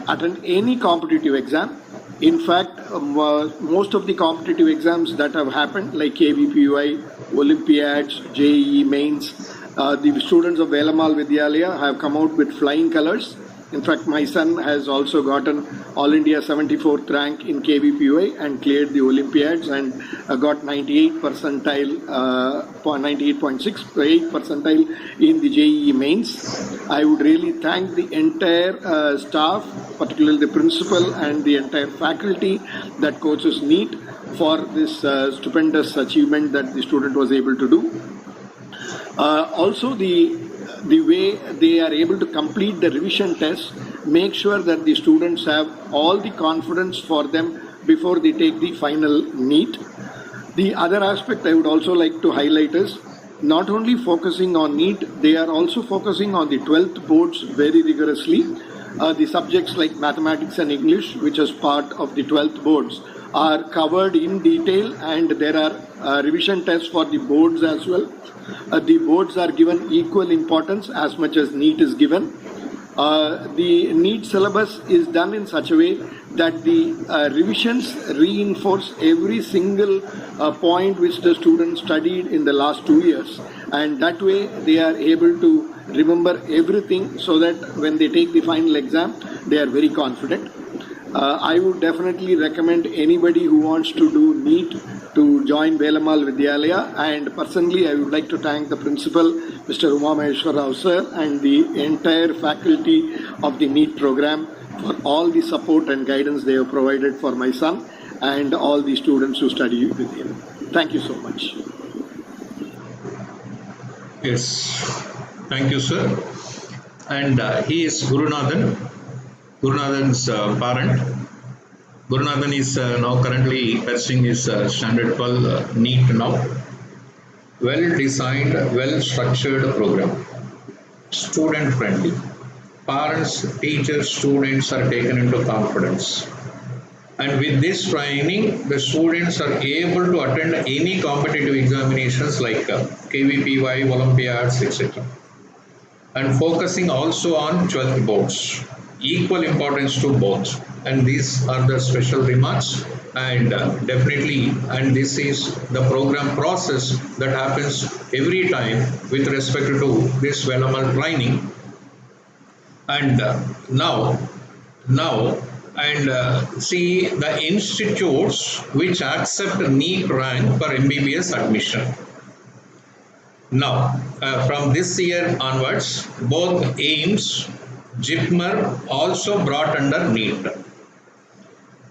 attend any competitive exam. In fact, most of the competitive exams that have happened, like KVPY, Olympiads, JEE mains, the students of Velammal Vidyalaya have come out with flying colors. In fact, my son has also gotten All India 74th rank in KVPY and cleared the Olympiads and got 98 percentile, 98.68 percentile in the JEE mains. I would really thank the entire staff, particularly the principal and the entire faculty that coaches NEET for this stupendous achievement that the student was able to do. Also, the way they are able to complete the revision test, make sure that the students have all the confidence for them before they take the final NEET. The other aspect I would also like to highlight is not only focusing on NEET, they are also focusing on the 12th boards very rigorously. The subjects like mathematics and English, which is part of the 12th boards, are covered in detail, and there are revision tests for the boards as well. The boards are given equal importance as much as NEET is given. The NEET syllabus is done in such a way that the revisions reinforce every single point which the students studied in the last 2 years, and that way they are able to remember everything so that when they take the final exam, they are very confident. I would definitely recommend anybody who wants to do NEET to join Velammal Vidyalaya, and personally I would like to thank the principal, Mr. Maheswara Rao sir, and the entire faculty of the NEET program for all the support and guidance they have provided for my son and all the students who study with him. Thank you so much. Yes, thank you, sir. And he is Gurunathan. Gurunathan's parent. Gurunathan is now currently pursuing his standard 12 NEET now. Well designed, well structured program. Student friendly. Parents, teachers, students are taken into confidence. And with this training, the students are able to attend any competitive examinations like KVPY, Olympiads, etc. And focusing also on 12th boards. Equal importance to both, and these are the special remarks, and definitely, and this is the program process that happens every time with respect to this Velammal training. And now see the institutes which accept NEET rank for MBBS admission. Now from this year onwards, both AIMS, JIPMER also brought under NEET.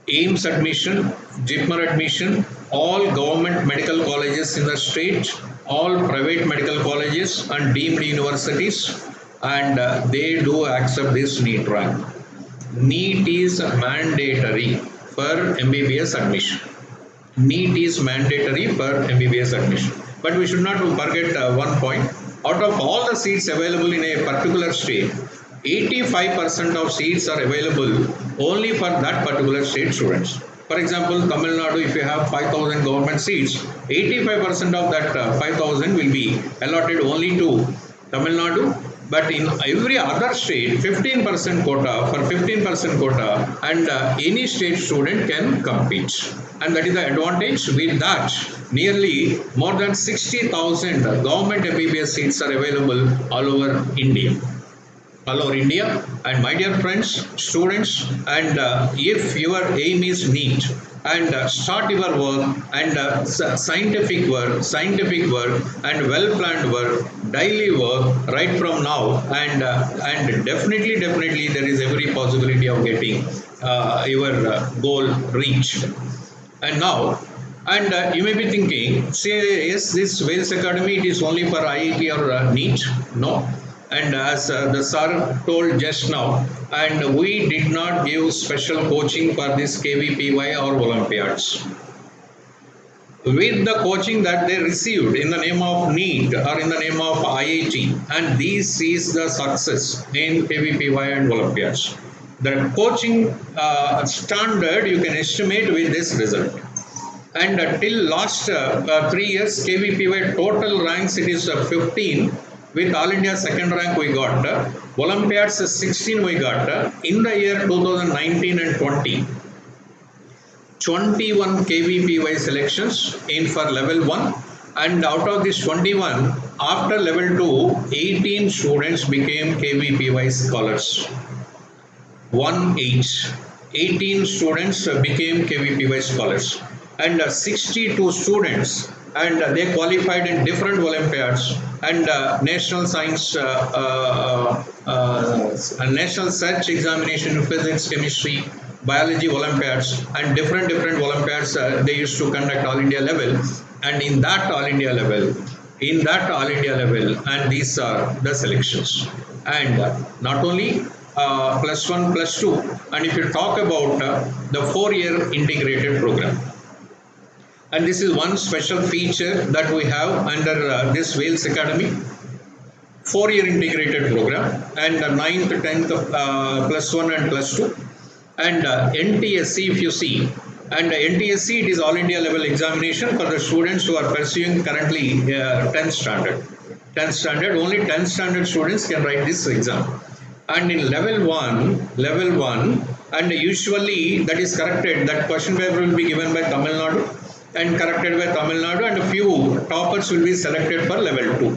AIMS admission, JIPMER admission, all government medical colleges in the state, all private medical colleges and deemed universities, and they do accept this NEET rank. NEET is mandatory for MBBS admission. NEET is mandatory for MBBS admission. But we should not forget one point. Out of all the seats available in a particular state, 85% of seats are available only for that particular state students. For example, Tamil Nadu, if you have 5,000 government seats, 85% of that 5,000 will be allotted only to Tamil Nadu. But in every other state, 15% quota, for 15% quota, and any state student can compete. And that is the advantage. With that, nearly more than 60,000 government MBBS seats are available all over India. And my dear friends, students, and if your aim is NEET, and start your work, and scientific work, and well-planned work, daily work right from now, and definitely there is every possibility of getting your goal reached. And now And you may be thinking, say, yes, this Wales Academy, it is only for IIT or NEET. No. And as the sir told just now, and we did not give special coaching for this KVPY or Olympiads. With the coaching that they received in the name of NEET or in the name of IIT, and this is the success in KVPY and Olympiads. The coaching standard you can estimate with this result. And till last 3 years, KVPY total ranks it is 15. With All India second rank we got. Olympiads 16 we got. In the year 2019 and 20. 21 KVPY selections in for level 1, and out of this 21, after level 2, 18 students became KVPY scholars. 18 students became KVPY scholars, and 62 students, and they qualified in different Olympiads and national science, national search examination in physics, chemistry, biology Olympiads, and different Olympiads they used to conduct all India level. And in that all India level, and these are the selections. And not only +1, +2, and if you talk about the 4-year integrated program. And this is one special feature that we have under this Wales Academy. 4-year integrated program, and 9th, 10th, +1 and +2. And NTSC, if you see, and NTSC, it is all India level examination for the students who are pursuing currently 10th standard. 10th standard, only 10th standard students can write this exam. And in level 1, and usually that is corrected, that question paper will be given by Tamil Nadu and corrected by Tamil Nadu, and a few toppers will be selected for level 2.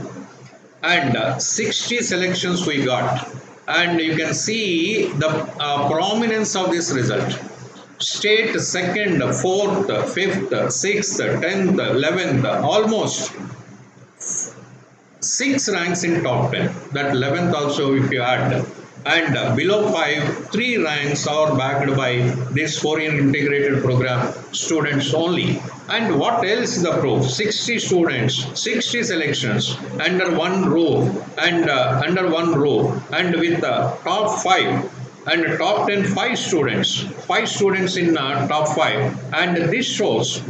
And 60 selections we got. And you can see the prominence of this result. State 2nd, 4th, 5th, 6th, 10th, 11th, almost 6 ranks in top 10. That 11th also if you add. And below 5, 3 ranks are backed by this 4-year integrated program students only. And what else is the proof? 60 students, 60 selections under one row, and with the top 5 and top 10, 5 students in top 5. And this shows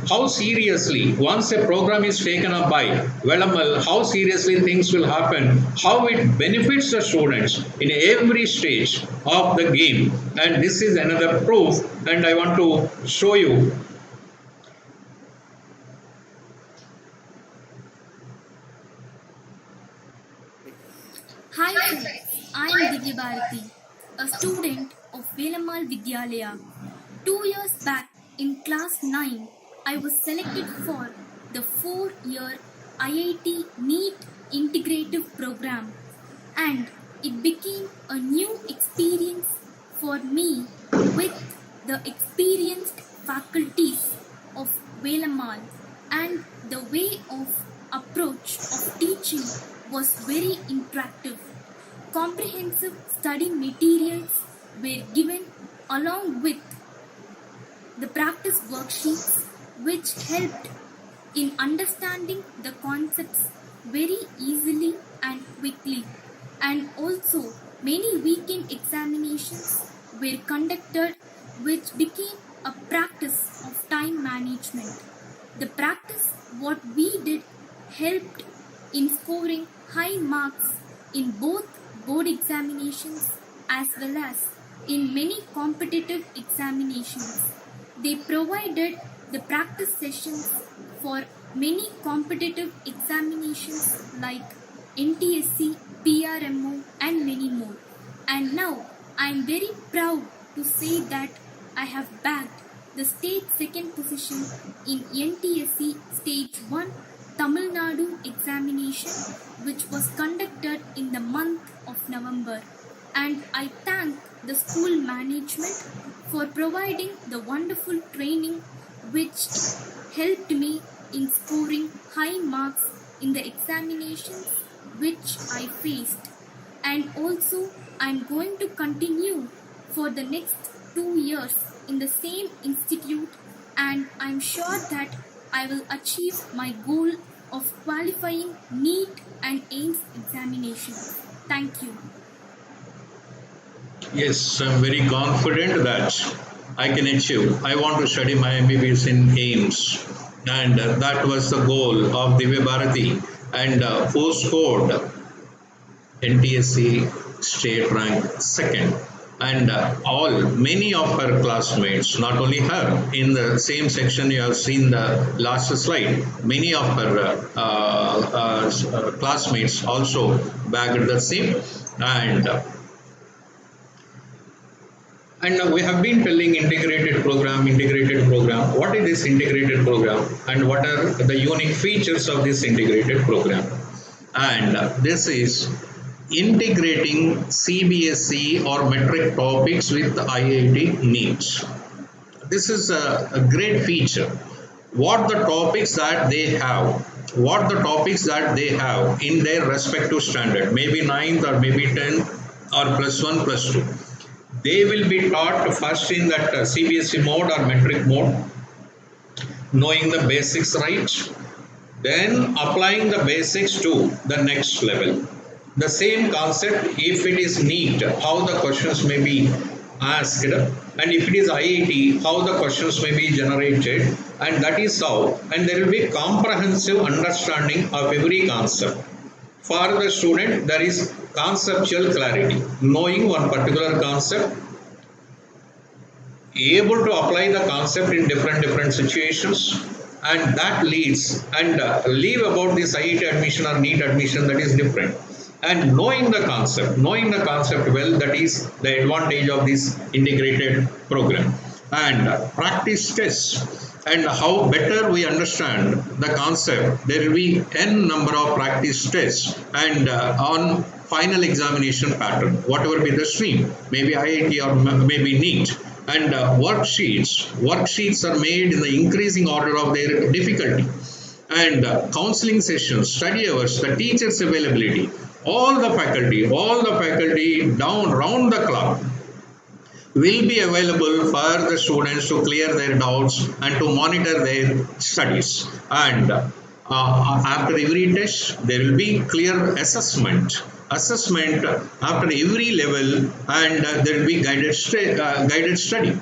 how seriously, once a program is taken up by Velammal, how seriously things will happen, how it benefits the students in every stage of the game. And this is another proof, and I want to show you. Hi friends, I am Divya Bharati, a student of Velammal Vidyalaya. 2 years back in class 9, I was selected for the 4-year IIT NEET integrative program, and it became a new experience for me with the experienced faculties of Velammal, and the way of approach of teaching was very interactive. Comprehensive study materials were given along with the practice worksheets, which helped in understanding the concepts very easily and quickly. And also many weekend examinations were conducted, which became a practice of time management. The practice what we did helped in scoring high marks in both board examinations as well as in many competitive examinations. They provided the practice sessions for many competitive examinations like NTSC, PRMO and many more. And now I am very proud to say that I have bagged the state 2nd position in NTSC Stage 1 Tamil Nadu examination, which was conducted in the month of November. And I thank the school management for providing the wonderful training which helped me in scoring high marks in the examinations which I faced. And also I am going to continue for the next 2 years in the same institute and I'm sure that I will achieve my goal of qualifying NEET and AIMS examinations. Thank you. Yes, I'm very confident that I can achieve. I want to study my MBBS in AIMS, and that was the goal of Divya Bharati, and who scored NTSC state rank second. And many of her classmates, not only her, in the same section you have seen the last slide, many of her classmates also bagged the same. And we have been telling integrated program. What is this integrated program and what are the unique features of this integrated program? And this is integrating CBSE or metric topics with IIT NEET. This is a great feature. What the topics that they have in their respective standard, maybe 9th or maybe 10th or +1, +2. They will be taught first in that CBSE mode or metric mode, knowing the basics right, then applying the basics to the next level. The same concept, if it is NEET, how the questions may be asked, and if it is IIT, how the questions may be generated, and that is how, and there will be comprehensive understanding of every concept. For the student, there is conceptual clarity, knowing one particular concept, able to apply the concept in different situations, and that leads and leave about this IIT admission or NEET admission, that is different. And knowing the concept well, that is the advantage of this integrated program. And practice tests, and how better we understand the concept, there will be n number of practice tests, and on final examination pattern, whatever be the stream, maybe IIT or maybe NEET. And worksheets are made in the increasing order of their difficulty. And counseling sessions, study hours, the teachers' availability, all the faculty down round the clock will be available for the students to clear their doubts and to monitor their studies. And after every test, there will be clear assessment after every level, and there will be guided study.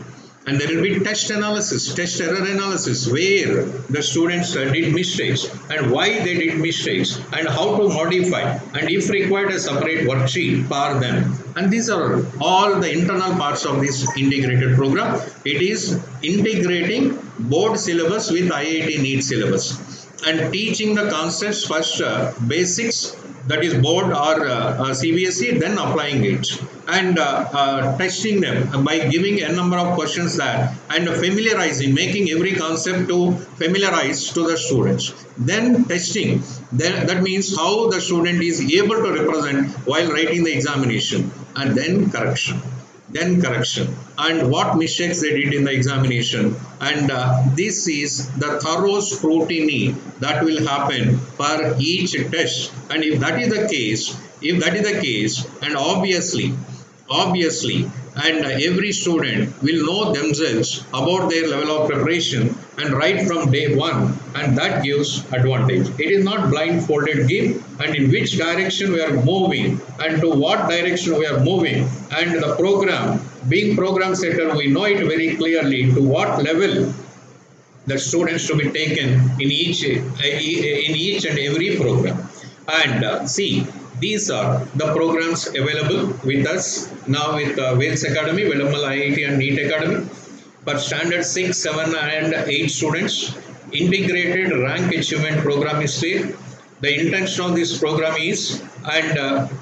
And there will be test error analysis, where the students did mistakes and why they did mistakes and how to modify, and if required a separate worksheet for them. And these are all the internal parts of this integrated program. It is integrating board syllabus with IIT NEET syllabus and teaching the concepts first, basics, that is board or CBSE, then applying it, and testing them by giving a number of questions there, and making every concept to familiarize to the students. Then testing, that means how the student is able to represent while writing the examination, and then correction, and what mistakes they did in the examination. And this is the thorough scrutiny that will happen for each test. And if that is the case, and obviously, and every student will know themselves about their level of preparation and right from day one, and that gives advantage. It is not blindfolded game, and in which direction we are moving and to what direction we are moving, and the program, being program setter, we know it very clearly to what level the students to be taken in each and every program. And see, these are the programs available with us now with Vels Academy, Velammal IIT and NEET Academy. For standard 6, 7 and 8 students, integrated rank achievement program is there. The intention of this program is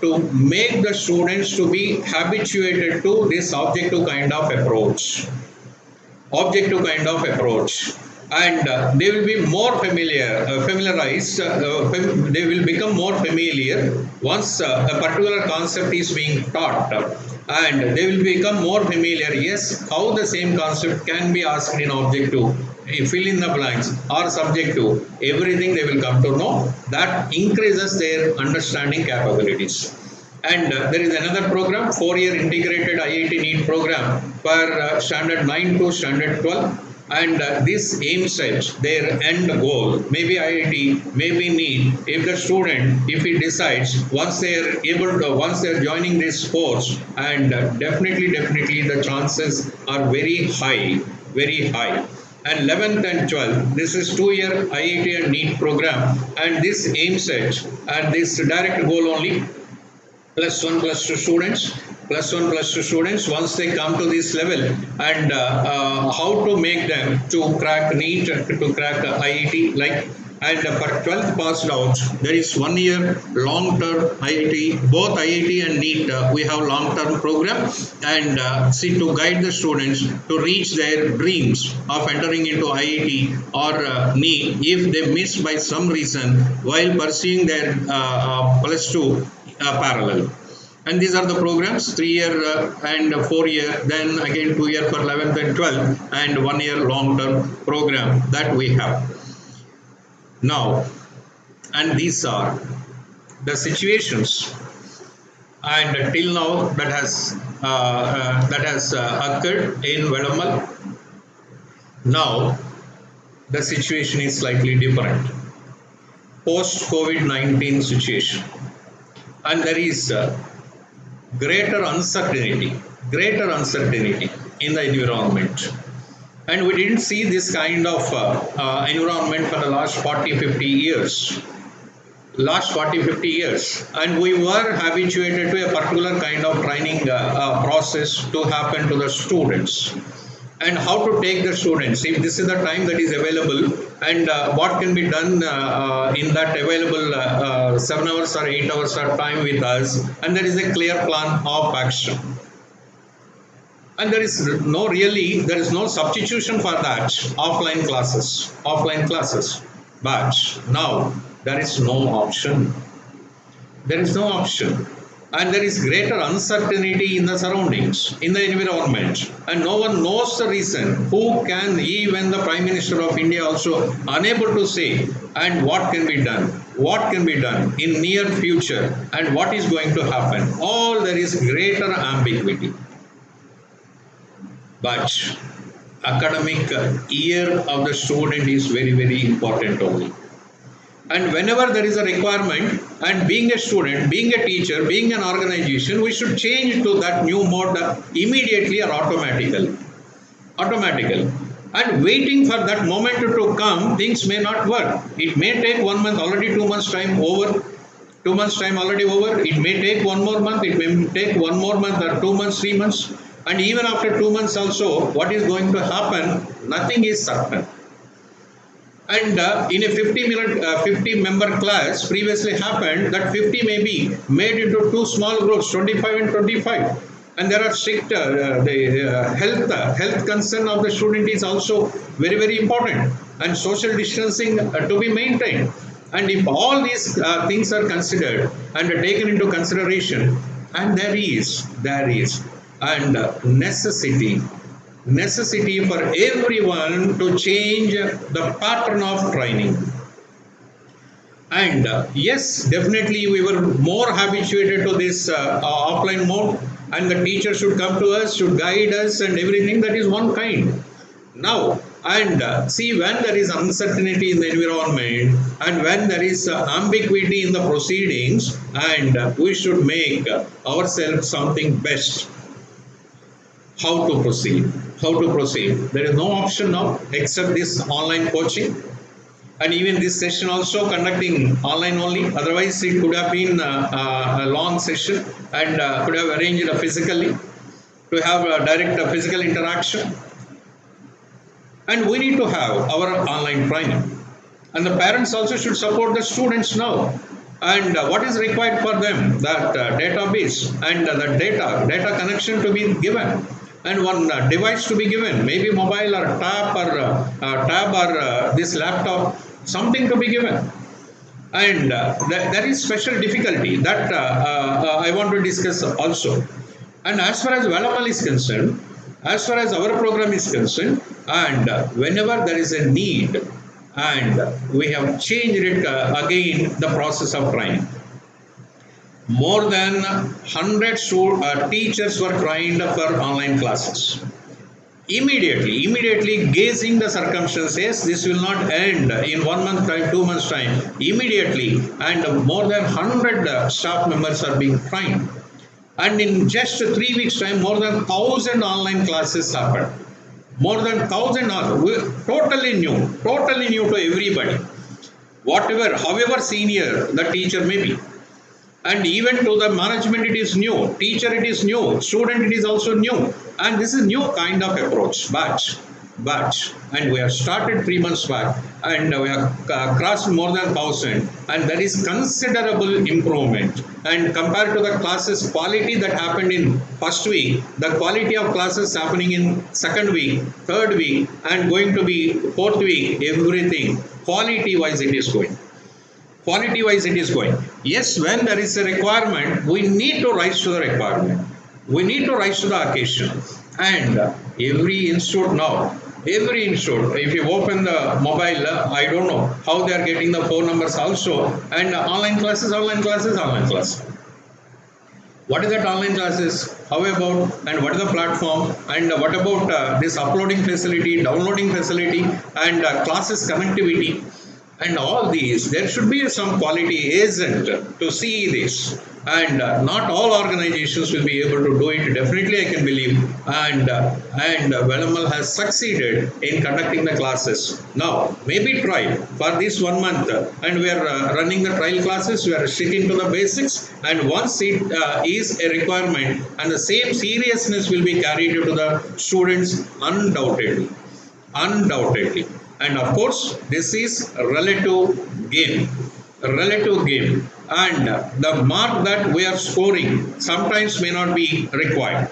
to make the students to be habituated to this objective kind of approach. And they will be more familiarized, they will become more familiar once a particular concept is being taught, and they will become more familiar, yes, how the same concept can be asked in objective, fill in the blanks, or subjective, everything they will come to know. That increases their understanding capabilities. And there is another program, 4-year integrated IIT NEET program for standard 9 to standard 12. And this aims at their end goal, maybe IIT, maybe NEET. If the student, if he decides, once they are able to, once they are joining this course, and definitely the chances are very high, very high. And 11th and 12th, this is 2-year IIT and NEET program, and this aims at, and this direct goal only, +1 +2 students, +1 +2 students once they come to this level, and how to make them to crack NEET, to crack IIT, like. And for 12th passed out, there is 1 year long-term IIT, both IIT and NEET, we have long-term program, and see, to guide the students to reach their dreams of entering into IIT or NEET if they miss by some reason while pursuing their +2 parallel. And these are the programs, 3-year and 4-year, then again 2-year for 11th and 12th, and 1 year long-term program that we have. Now, and these are the situations, and till now that has occurred in Velammal. Now, the situation is slightly different. Post-COVID-19 situation, and there is greater uncertainty in the environment. And we didn't see this kind of environment for the last 40-50 years. And we were habituated to a particular kind of training process to happen to the students. And how to take the students, if this is the time that is available, and what can be done in that available 7 hours or 8 hours of time with us, and there is a clear plan of action. And there is no substitution for that, offline classes. But now there is no option. And there is greater uncertainty in the surroundings, in the environment, and no one knows the reason. Who can, even the Prime Minister of India also unable to say, and what can be done in near future, and what is going to happen. There is greater ambiguity. But academic year of the student is very, very important only. And whenever there is a requirement, and being a student, being a teacher, being an organization, we should change to that new mode immediately or automatically. And waiting for that moment to come, things may not work. It may take 1 month, already 2 months time over. 2 months time already over. It may take 1 more month. It may take 1 more month, or 2 months, 3 months. And even after 2 months also, what is going to happen? Nothing is certain. And in a 50-member class, previously happened that 50 may be made into 2 small groups, 25 and 25. And there are strict health concern of the student is also very, very important, and social distancing to be maintained. And if all these things are considered and taken into consideration, and there is and necessity for everyone to change the pattern of training. And yes, definitely we were more habituated to this offline mode, and the teacher should come to us, should guide us, and everything. That is one kind. Now, and see, when there is uncertainty in the environment, and when there is ambiguity in the proceedings, and we should make ourselves something best. How to proceed? There is no option now except this online coaching, and even this session also conducting online only. Otherwise, it could have been a long session, and could have arranged physically to have a direct physical interaction. And we need to have our online training, and the parents also should support the students now. And what is required for them? That database and the data connection to be given, and one device to be given, maybe mobile or tab or this laptop, something to be given. And there is special difficulty that I want to discuss also. And as far as Velammal is concerned, as far as our program is concerned, and whenever there is a need, and we have changed it again, the process of training. More than 100 teachers were trained for online classes. immediately gazing the circumstances, this will not end in 1 month time, 2 months time, immediately, and more than 100 staff members are being trained. And in just 3 weeks time, more than 1,000 online classes happened. More than 1,000 totally new to everybody. Whatever, however senior the teacher may be. And even to the management it is new, teacher it is new, student it is also new. And this is new kind of approach. But, and we have started 3 months back and we have crossed more than 1,000, and there is considerable improvement. And compared to the classes quality that happened in first week, the quality of classes happening in second week, third week, and going to be fourth week, everything quality wise it is going. Quality wise it is going. Yes, when there is a requirement, we need to rise to the requirement. We need to rise to the occasion. And every institute now, if you open the mobile, I don't know how they are getting the phone numbers also, and online classes. What is that online classes? How about, and what is the platform? And what about this uploading facility, downloading facility, and classes connectivity? And all these, there should be some quality agent to see this. And not all organizations will be able to do it. Definitely, I can believe. And Velammal has succeeded in conducting the classes. Now, maybe try for this 1 month, and we are running the trial classes. We are sticking to the basics. And once it is a requirement, and the same seriousness will be carried to the students, undoubtedly. And of course, this is a relative game. And the mark that we are scoring sometimes may not be required.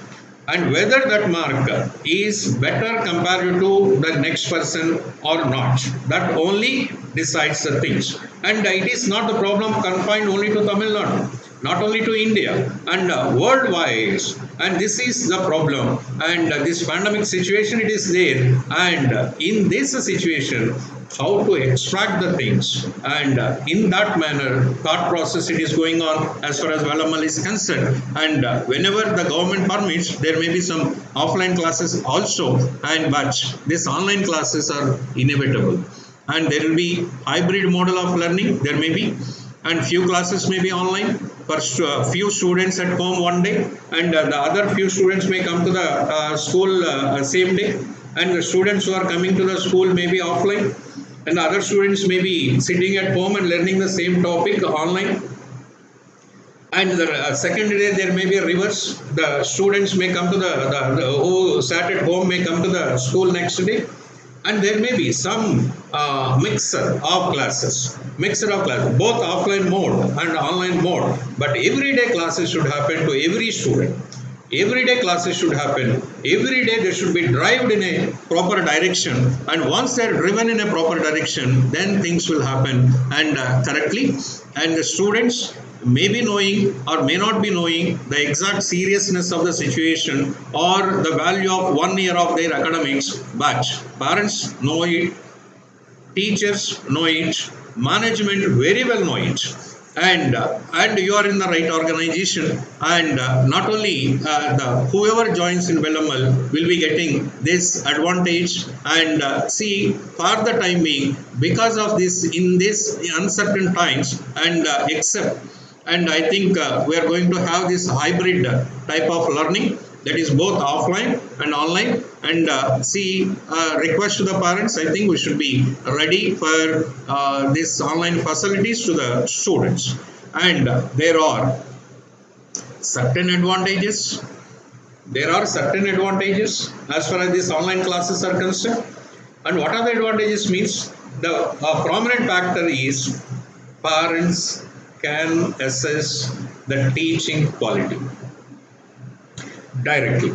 And whether that mark is better compared to the next person or not, that only decides the things. And it is not the problem confined only to Tamil Nadu, not only to India, and worldwide. And this is the problem. And this pandemic situation, it is there. And in this situation, how to extract the things, and in that manner thought process it is going on as far as Velammal is concerned. And whenever the government permits, there may be some offline classes also, and but these online classes are inevitable, and there will be hybrid model of learning. There may be, and few classes may be online for few students at home one day, and the other few students may come to the school same day, and the students who are coming to the school may be offline, and other students may be sitting at home and learning the same topic online. And the second day there may be a reverse. The students may come to the who sat at home may come to the school next day. And there may be some mixer of classes, both offline mode and online mode. But everyday classes should happen to every student. Everyday classes should happen. Every day they should be driven in a proper direction. And once they are driven in a proper direction, then things will happen and correctly. And the students may be knowing or may not be knowing the exact seriousness of the situation or the value of 1 year of their academics. But parents know it, teachers know it, management very well know it. And you are in the right organization, and not only whoever joins in Velammal will be getting this advantage, and see for the time being, because of this in this uncertain times, and accept, and I think we are going to have this hybrid type of learning, that is both offline and online. And request to the parents, I think we should be ready for these online facilities to the students. And there are certain advantages. As far as these online classes are concerned. And what are the advantages means? The prominent factor is parents can assess the teaching quality directly.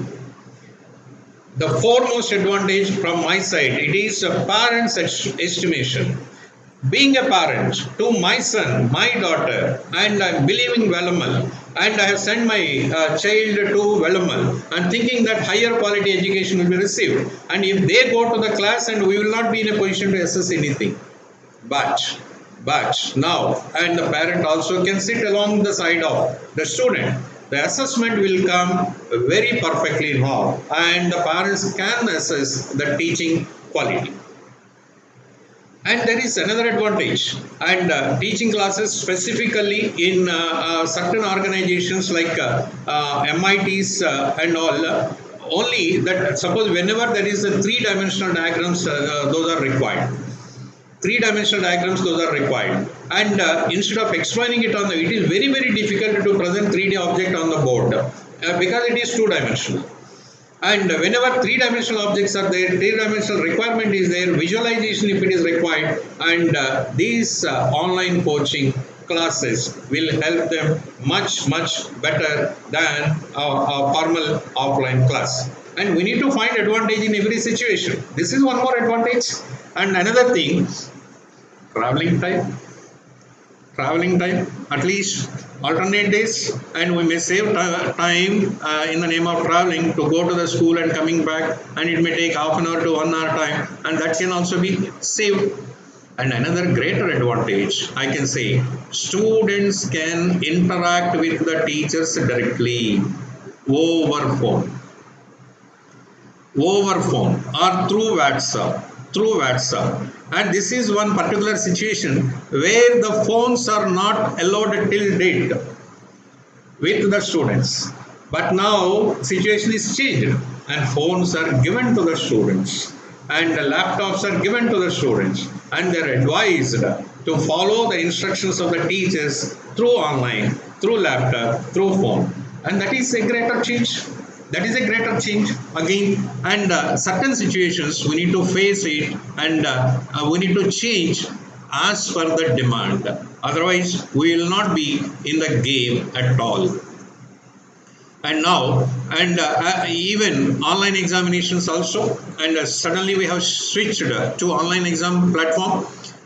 The foremost advantage from my side, it is a parent's estimation. Being a parent to my son, my daughter, and I'm believing Velammal, and I have sent my child to Velammal, and thinking that higher quality education will be received. And if they go to the class, and we will not be in a position to assess anything. But now, and the parent also can sit along the side of the student the assessment will come very perfectly now, and the parents can assess the teaching quality. And there is another advantage, and teaching classes specifically in certain organizations like MITs and all, only that suppose whenever there is a three-dimensional diagrams, those are required. Three-dimensional diagrams, those are required. And instead of explaining it on the, it is very, very difficult to present 3D object on the board because it is two-dimensional. And whenever three-dimensional objects are there, three-dimensional requirement is there, visualization if it is required, and these online coaching classes will help them much, much better than a formal offline class. And we need to find advantage in every situation. This is one more advantage. And another thing, traveling time, at least alternate days, and we may save time in the name of traveling to go to the school and coming back, and it may take half an hour to 1 hour time, and that can also be saved. And another greater advantage, I can say, students can interact with the teachers directly over phone or through WhatsApp. And this is one particular situation where the phones are not allowed till date with the students. But now situation is changed, and phones are given to the students, and the laptops are given to the students, and they are advised to follow the instructions of the teachers through online, through laptop, through phone. And that is a greater change. Again, and certain situations we need to face it, and we need to change as per the demand. Otherwise, we will not be in the game at all. And now, and even online examinations also, and suddenly we have switched to online exam platform.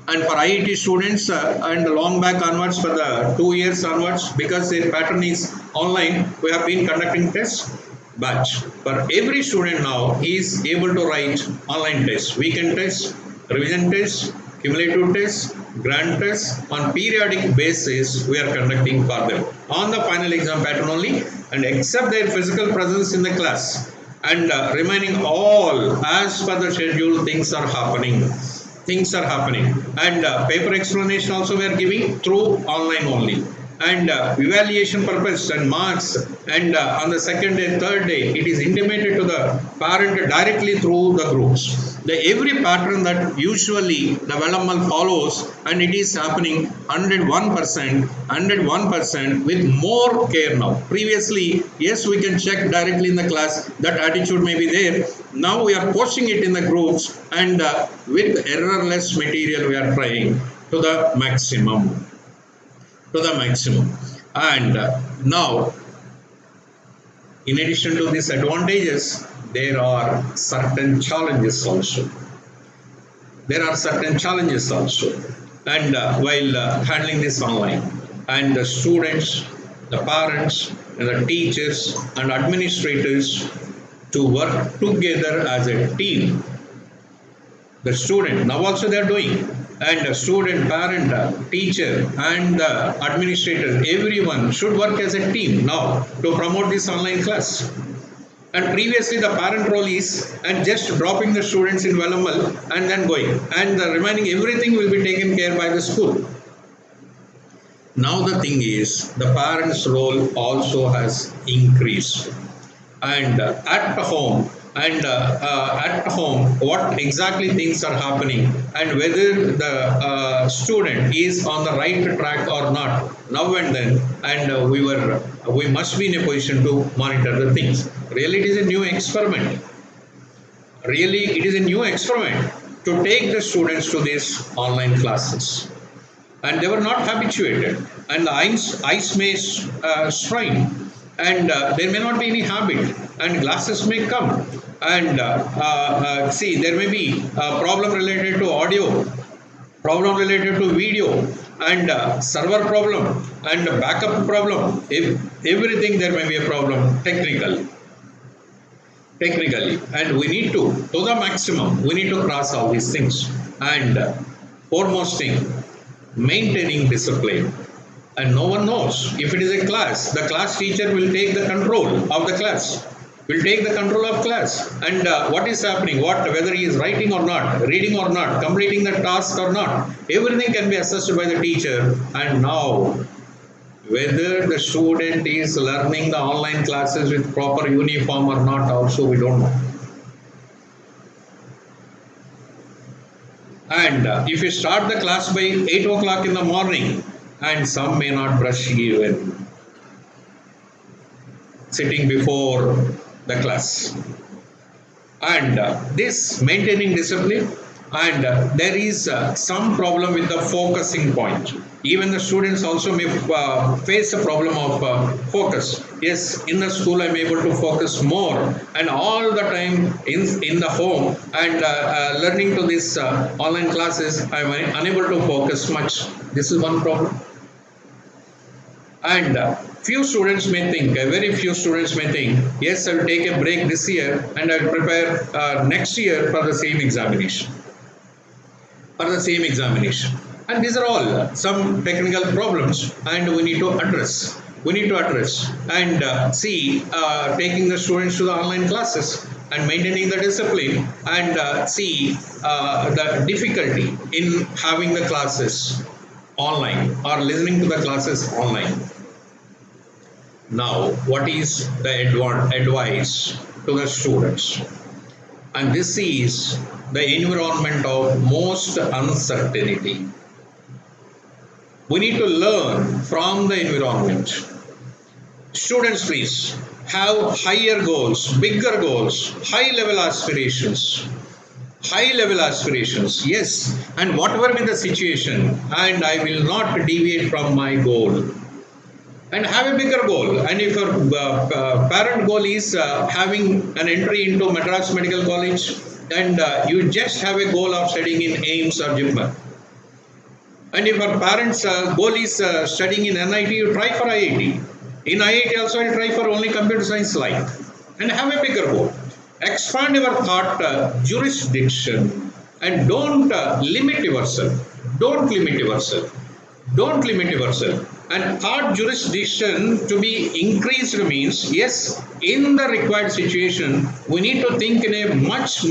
And for IIT students, and long back onwards, for the 2 years onwards, because their pattern is online, we have been conducting tests. But for every student now, he is able to write online tests, weekend tests, revision tests, cumulative tests, grand tests. On periodic basis, we are conducting for them on the final exam pattern only, and except their physical presence in the class, and remaining all as per the schedule, things are happening. And paper explanation also we are giving through online only. And evaluation purpose and marks, and on the second day, third day, it is intimated to the parent directly through the groups. Every pattern that usually the Velammal follows, and it is happening 101% with more care now. Previously, yes, we can check directly in the class, that attitude may be there. Now we are posting it in the groups, and with errorless material we are trying to the maximum. And now, in addition to these advantages, there are certain challenges also. And while handling this online, and the students, the parents, and the teachers and administrators to work together as a team. The student, now also they are doing, and the student, parent, teacher, and the administrator, everyone should work as a team now to promote this online class. And previously the parent role is and just dropping the students in Velammal and then going, and the remaining everything will be taken care by the school. Now the thing is, the parent's role also has increased, and at home, what exactly things are happening, and whether the student is on the right track or not, now and then, and we must be in a position to monitor the things. Really, it is a new experiment. To take the students to these online classes, and they were not habituated, and the eyes may strain, and there may not be any habit, and glasses may come, and see, there may be a problem related to audio, problem related to video, and server problem, and backup problem. If everything, there may be a problem technically, and we need to the maximum, we need to cross all these things. And foremost thing, maintaining discipline And no one knows. If it is a class, the class teacher will take the control of the class, will take the control of class. And what is happening, whether he is writing or not, reading or not, completing the task or not, everything can be assessed by the teacher. And now, whether the student is learning the online classes with proper uniform or not, also we don't know. And if you start the class by 8 o'clock in the morning, and some may not brush even sitting before the class. And this maintaining discipline, and there is some problem with the focusing point. Even the students also may face a problem of focus. Yes, in the school I'm able to focus more, and all the time in the home and learning to this online classes, I'm unable to focus much. This is one problem. And few students may think, very few students may think, yes, I will take a break this year and I will prepare next year for the same examination. And these are all some technical problems, and we need to address. And see, taking the students to the online classes and maintaining the discipline, and see the difficulty in having the classes online or listening to the classes online. Now, what is the advice to the students? And this is the environment of most uncertainty. We need to learn from the environment. Students, please have higher goals, bigger goals, high-level aspirations. Yes, and whatever be the situation, and I will not deviate from my goal. And have a bigger goal. And if your parent goal is having an entry into Madras Medical College, and you just have a goal of studying in AIIMS or JIPMER. And if your parents' goal is studying in NIT, you try for IIT. In IIT also, you try for only computer science line. And have a bigger goal. Expand your thought jurisdiction, and don't limit yourself. And thought jurisdiction to be increased means, yes, in the required situation, we need to think in a much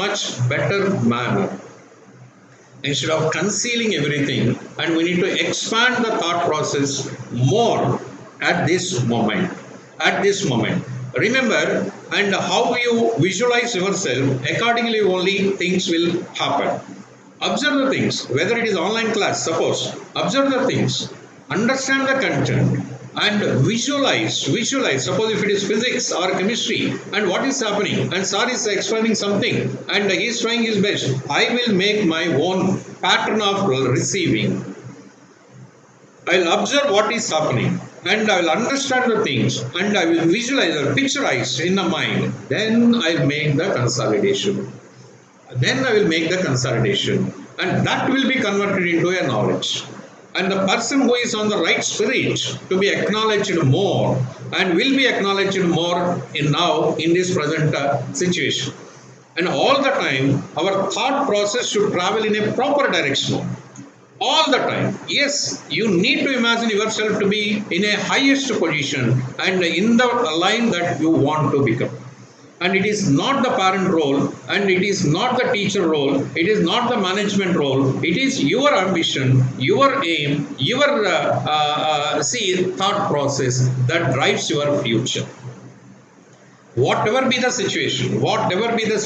better manner. Instead of concealing everything, and we need to expand the thought process more at this moment. Remember, and how you visualize yourself, accordingly only things will happen. Observe the things, whether it is online class, suppose, observe the things. Understand the content and visualize. Suppose if it is physics or chemistry, and what is happening, and sir is explaining something and he is trying his best, I will make my own pattern of receiving. I will observe what is happening, and I will understand the things, and I will visualize or picturize in the mind. Then I will make the consolidation. And that will be converted into a knowledge. And the person who is on the right spirit to be acknowledged more, and will be acknowledged more in this present situation. And all the time, our thought process should travel in a proper direction. All the time. Yes, you need to imagine yourself to be in a highest position and in the line that you want to become. And it is not the parent role, and it is not the teacher role, it is not the management role, it is your ambition, your aim, your thought process that drives your future. Whatever be the situation, and whatever be the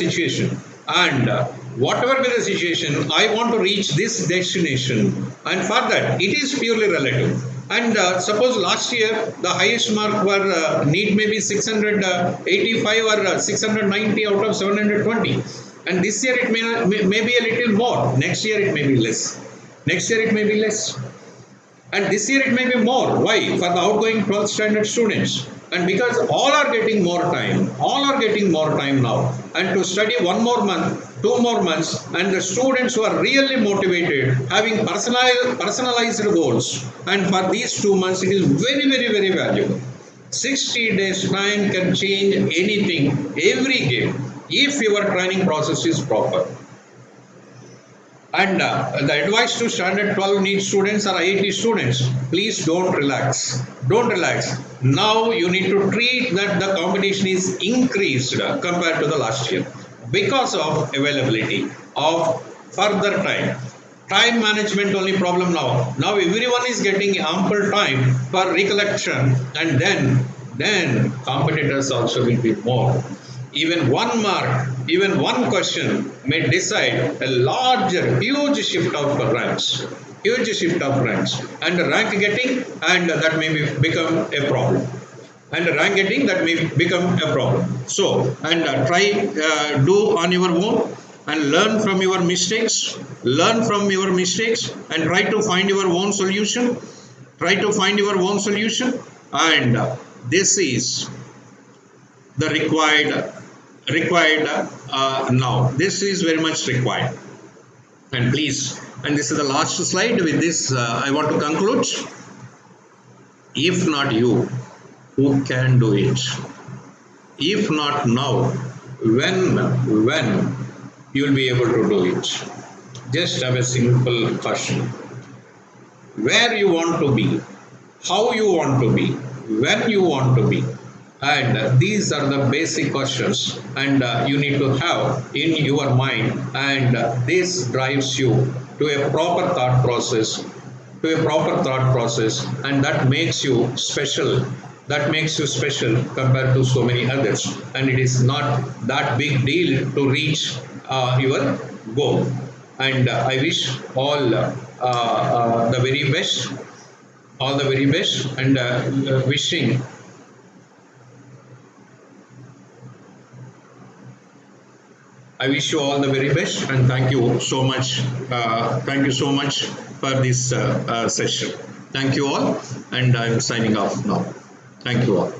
situation, I want to reach this destination, and for that, it is purely relative. And suppose last year the highest mark were NEET maybe 685 or 690 out of 720, and this year it may be a little more. Next year it may be less. And this year it may be more. Why? For the outgoing 12th standard students. And because all are getting more time now, and to study 1 more month, 2 more months, and the students who are really motivated, having personalized goals, and for these 2 months it is very valuable. 60 days time can change anything, every game, if your training process is proper. And the advice to standard 12 NEET students or IIT students, please don't relax. Don't relax. Now you need to treat that the competition is increased compared to the last year because of availability of further time. Time management only problem now. Now everyone is getting ample time for recollection, and then competitors also will be more. Even one mark, even one question may decide a larger, huge shift of ranks, and rank getting, and that may become a problem. And rank getting that may become a problem. So, and try do on your own and learn from your mistakes. Learn from your mistakes and try to find your own solution. Try to find your own solution, and this is the required now. This is very much required. And please, and this is the last slide. With this, I want to conclude. If not you, who can do it? If not now, when you will be able to do it? Just have a simple question. Where you want to be, how you want to be, when you want to be. And these are the basic questions, and you need to have in your mind, and this drives you to a proper thought process, and that makes you special. That makes you special compared to so many others, and it is not that big deal to reach your goal. And I wish all the very best, and wishing. I wish you all the very best, and thank you so much. Thank you so much for this session. Thank you all, and I'm signing off now. Thank you all.